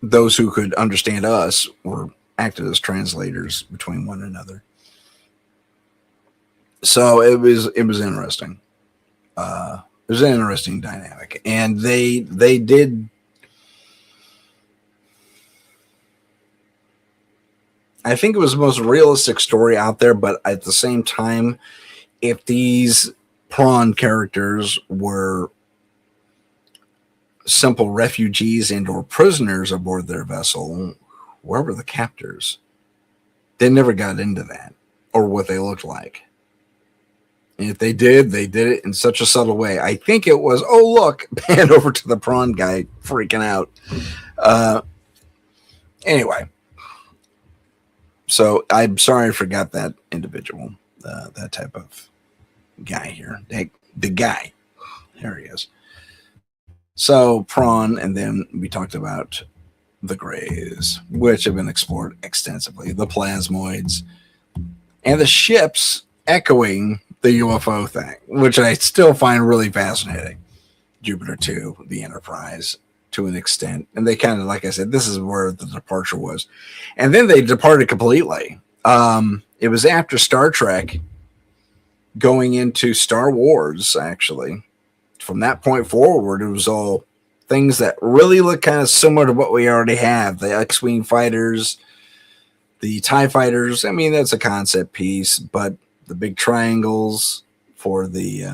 those who could understand us were acted as translators between one another. So it was interesting. It was an interesting dynamic, and they did. I think it was the most realistic story out there, but at the same time, if these prawn characters were simple refugees and or prisoners aboard their vessel, where were the captors? They never got into that or what they looked like. And if they did it in such a subtle way. I think it was, oh, look, pan over to the prawn guy freaking out. Anyway. So I'm sorry I forgot that individual, that type of guy here. The guy. There he is. So prawn, and then we talked about the Greys, which have been explored extensively, the plasmoids, and the ships echoing the UFO thing, which I still find really fascinating. Jupiter 2, the Enterprise, to an extent. And they kind of, like I said, this is where the departure was. And then they departed completely. It was after Star Trek, going into Star Wars, actually. From that point forward, it was all things that really look kind of similar to what we already have. The X-Wing fighters, the TIE fighters. I mean, that's a concept piece, but the big triangles for the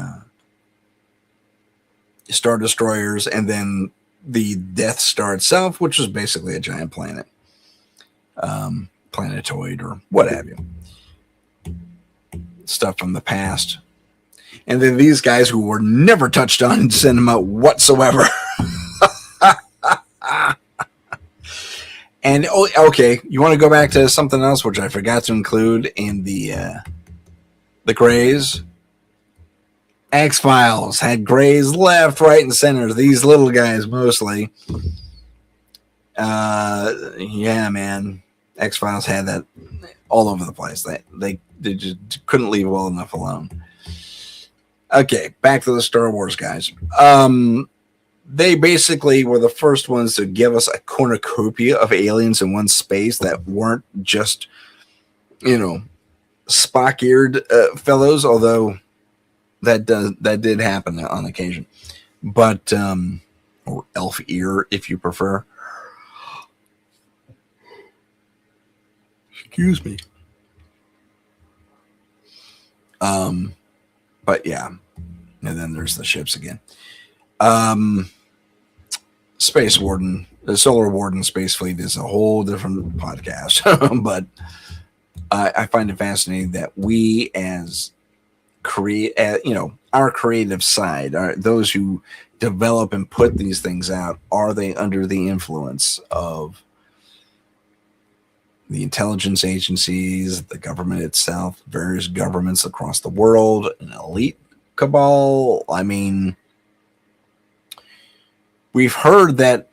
Star Destroyers, and then the Death Star itself, which was basically a giant planet, planetoid or what have you. Stuff from the past. And then these guys who were never touched on in cinema whatsoever. And okay, you want to go back to something else which I forgot to include in the Greys? X-Files had Greys left, right, and center. These little guys mostly. Yeah, man. X-Files had that all over the place. They just couldn't leave well enough alone. Okay, back to the Star Wars guys. They basically were the first ones to give us a cornucopia of aliens in one space that weren't just, Spock-eared fellows, although that did happen on occasion. But, or elf-ear, if you prefer. Excuse me. But yeah, and then there's the ships again. Space Warden, the Solar Warden Space Fleet is a whole different podcast, but I find it fascinating that we as our creative side, those who develop and put these things out, are they under the influence of the intelligence agencies, the government itself, various governments across the world, an elite cabal? I mean, we've heard that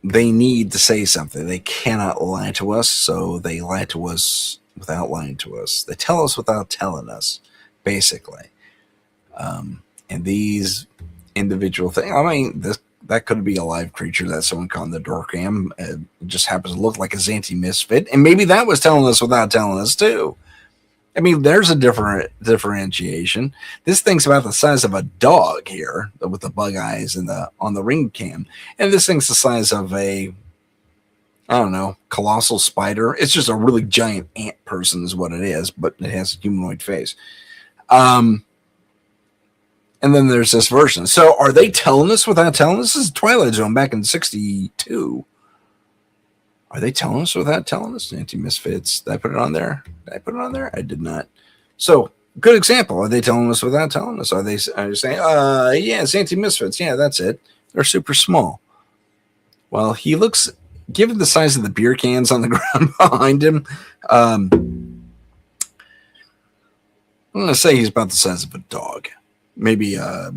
they need to say something. They cannot lie to us, so they lie to us without lying to us. They tell us without telling us, basically. And these individual things, I mean, that could be a live creature that someone caught in the door cam. It just happens to look like a Xanthi misfit. And maybe that was telling us without telling us, too. I mean, there's a differentiation. This thing's about the size of a dog here with the bug eyes and on the ring cam. And this thing's the size of a, I don't know, colossal spider. It's just a really giant ant person is what it is, but it has a humanoid face. And then there's this version. So are they telling us without telling us? This is Twilight Zone back in 1962. Are they telling us without telling us? Anti-Misfits. Did I put it on there? I did not. So, good example. Are they telling us without telling us? Are they saying, yeah, it's Anti-Misfits. Yeah, that's it. They're super small. Well, he looks, given the size of the beer cans on the ground behind him, I'm going to say he's about the size of a dog. Maybe a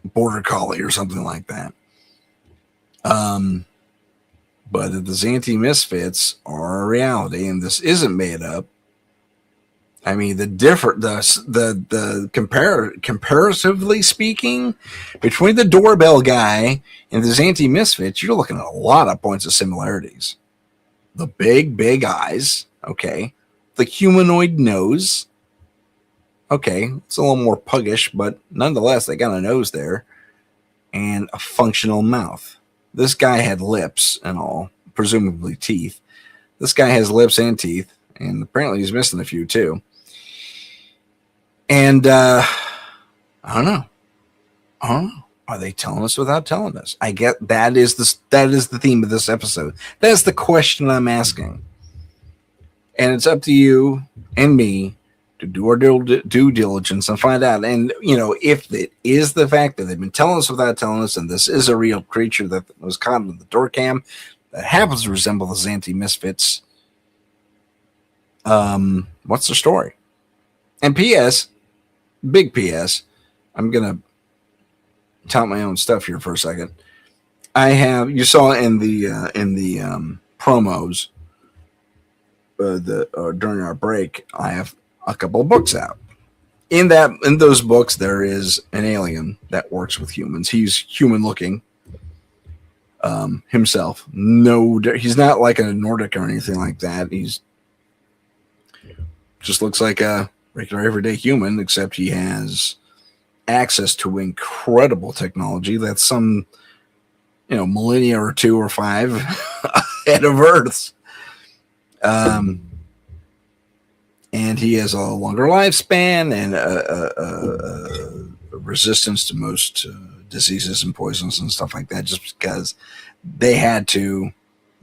border collie or something like that. But if the Xanthi Misfits are a reality, and this isn't made up, I mean, comparatively speaking, between the doorbell guy and the Xanthi Misfits, you're looking at a lot of points of similarities. The big eyes, okay. The humanoid nose, okay. It's a little more puggish, but nonetheless, they got a nose there. And a functional mouth. This guy had lips and all, presumably teeth. This guy has lips and teeth, and apparently he's missing a few too. And I don't know. Are they telling us without telling us? I get that is the theme of this episode. That's the question I'm asking. And it's up to you and me to do our due diligence and find out. And, if it is the fact that they've been telling us without telling us, and this is a real creature that was caught in the door cam that happens to resemble the Xanthi Misfits, what's the story? And P.S., big P.S., I'm going to tout my own stuff here for a second. You saw in the promos during our break, I have a couple of books out. in those books, there is an alien that works with humans. He's human looking himself. No, he's not like a Nordic or anything like that. He's just looks like a regular everyday human, except he has access to incredible technology that's some, millennia or 2 or 5 ahead of Earth's. And he has a longer lifespan and a resistance to most diseases and poisons and stuff like that, just because they had to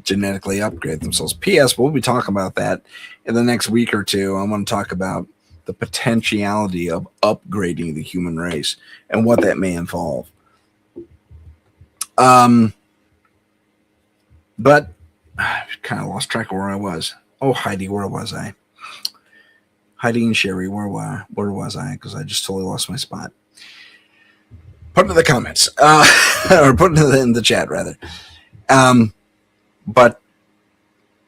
genetically upgrade themselves. P.S. We'll be talking about that in the next week or two. I want to talk about the potentiality of upgrading the human race and what that may involve. But I kind of lost track of where I was. Oh, Heidi, where was I? Heidi and Sherry, where was I? Because I just totally lost my spot. Put it in the comments, or put it in the chat, rather. But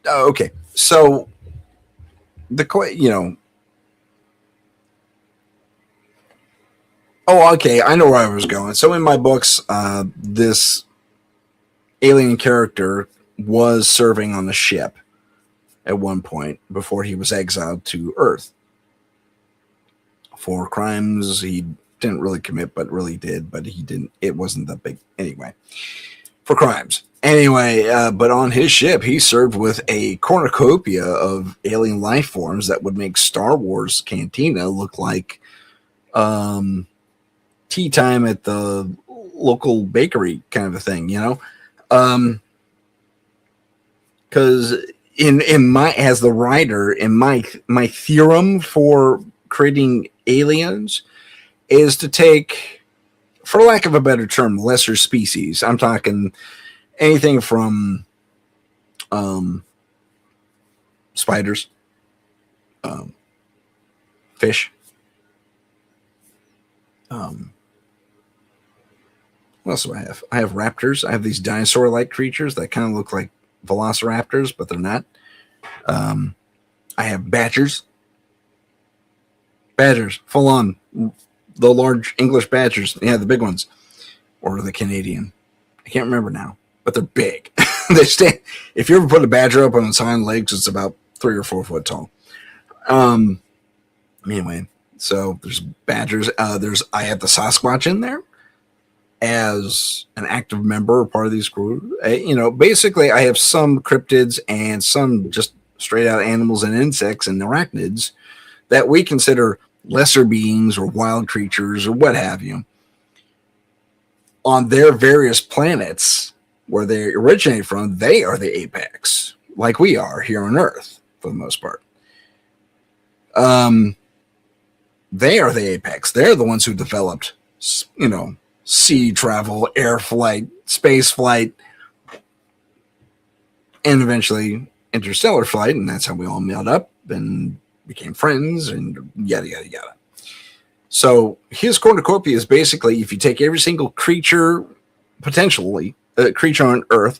okay, so Oh, okay, I know where I was going. So in my books, this alien character was serving on a ship at one point before he was exiled to Earth for crimes he didn't really commit, but really did. But he didn't. It wasn't that big anyway. For crimes. Anyway, but on his ship, he served with a cornucopia of alien life forms that would make Star Wars Cantina look like tea time at the local bakery kind of a thing, because in my, as the writer, in my theorem for creating aliens is to take, for lack of a better term, lesser species. I'm talking anything from spiders, fish, what else do I have? I have raptors. I have these dinosaur-like creatures that kind of look like velociraptors, but they're not. I have badgers. Badgers, full on. The large English badgers. Yeah, the big ones. Or the Canadian. I can't remember now, but they're big. They stand. If you ever put a badger up on its hind legs, it's about 3 or 4 foot tall. Anyway, so there's badgers. I have the Sasquatch in there as an active member or part of these groups. Basically I have some cryptids and some just straight out animals and insects and arachnids that we consider lesser beings or wild creatures or what have you on their various planets where they originate from. They are the apex, like we are here on Earth for the most part. They are the apex. They're the ones who developed, sea travel, air flight, space flight, and eventually interstellar flight. And that's how we all met up and became friends and yada, yada, yada. So his cornucopia is basically, if you take every single creature, potentially a creature on Earth,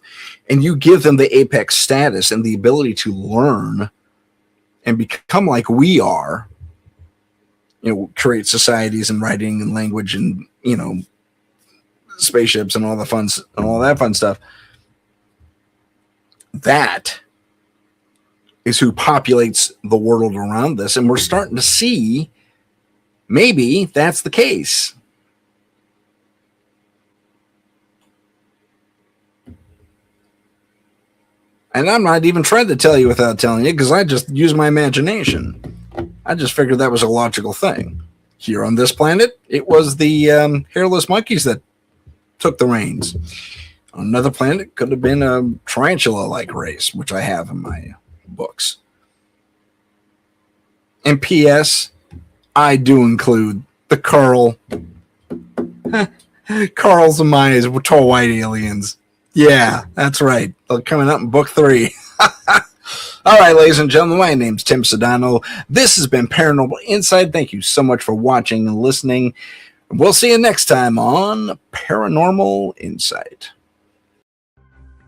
and you give them the apex status and the ability to learn and become like we are, create societies and writing and language and, spaceships and all that fun stuff. That is who populates the world around us, and we're starting to see maybe that's the case. And I'm not even trying to tell you without telling you, because I just use my imagination. I just figured that was a logical thing. Here on this planet, it was the hairless monkeys that took the reins. On another planet, it could have been a tarantula-like race, which I have in my books. And P.S., I do include the Carl. Carl's and mine is tall white aliens. Yeah, that's right. They're coming up in book 3. All right, ladies and gentlemen, my name's Tim Sedano. This has been Paranormal Insight. Thank you so much for watching and listening. We'll see you next time on Paranormal Insight.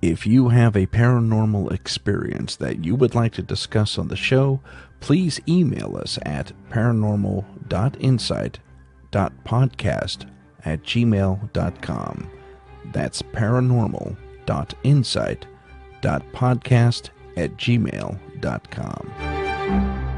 If you have a paranormal experience that you would like to discuss on the show, please email us at paranormal.insight.podcast@gmail.com. That's paranormal.insight.podcast@gmail.com.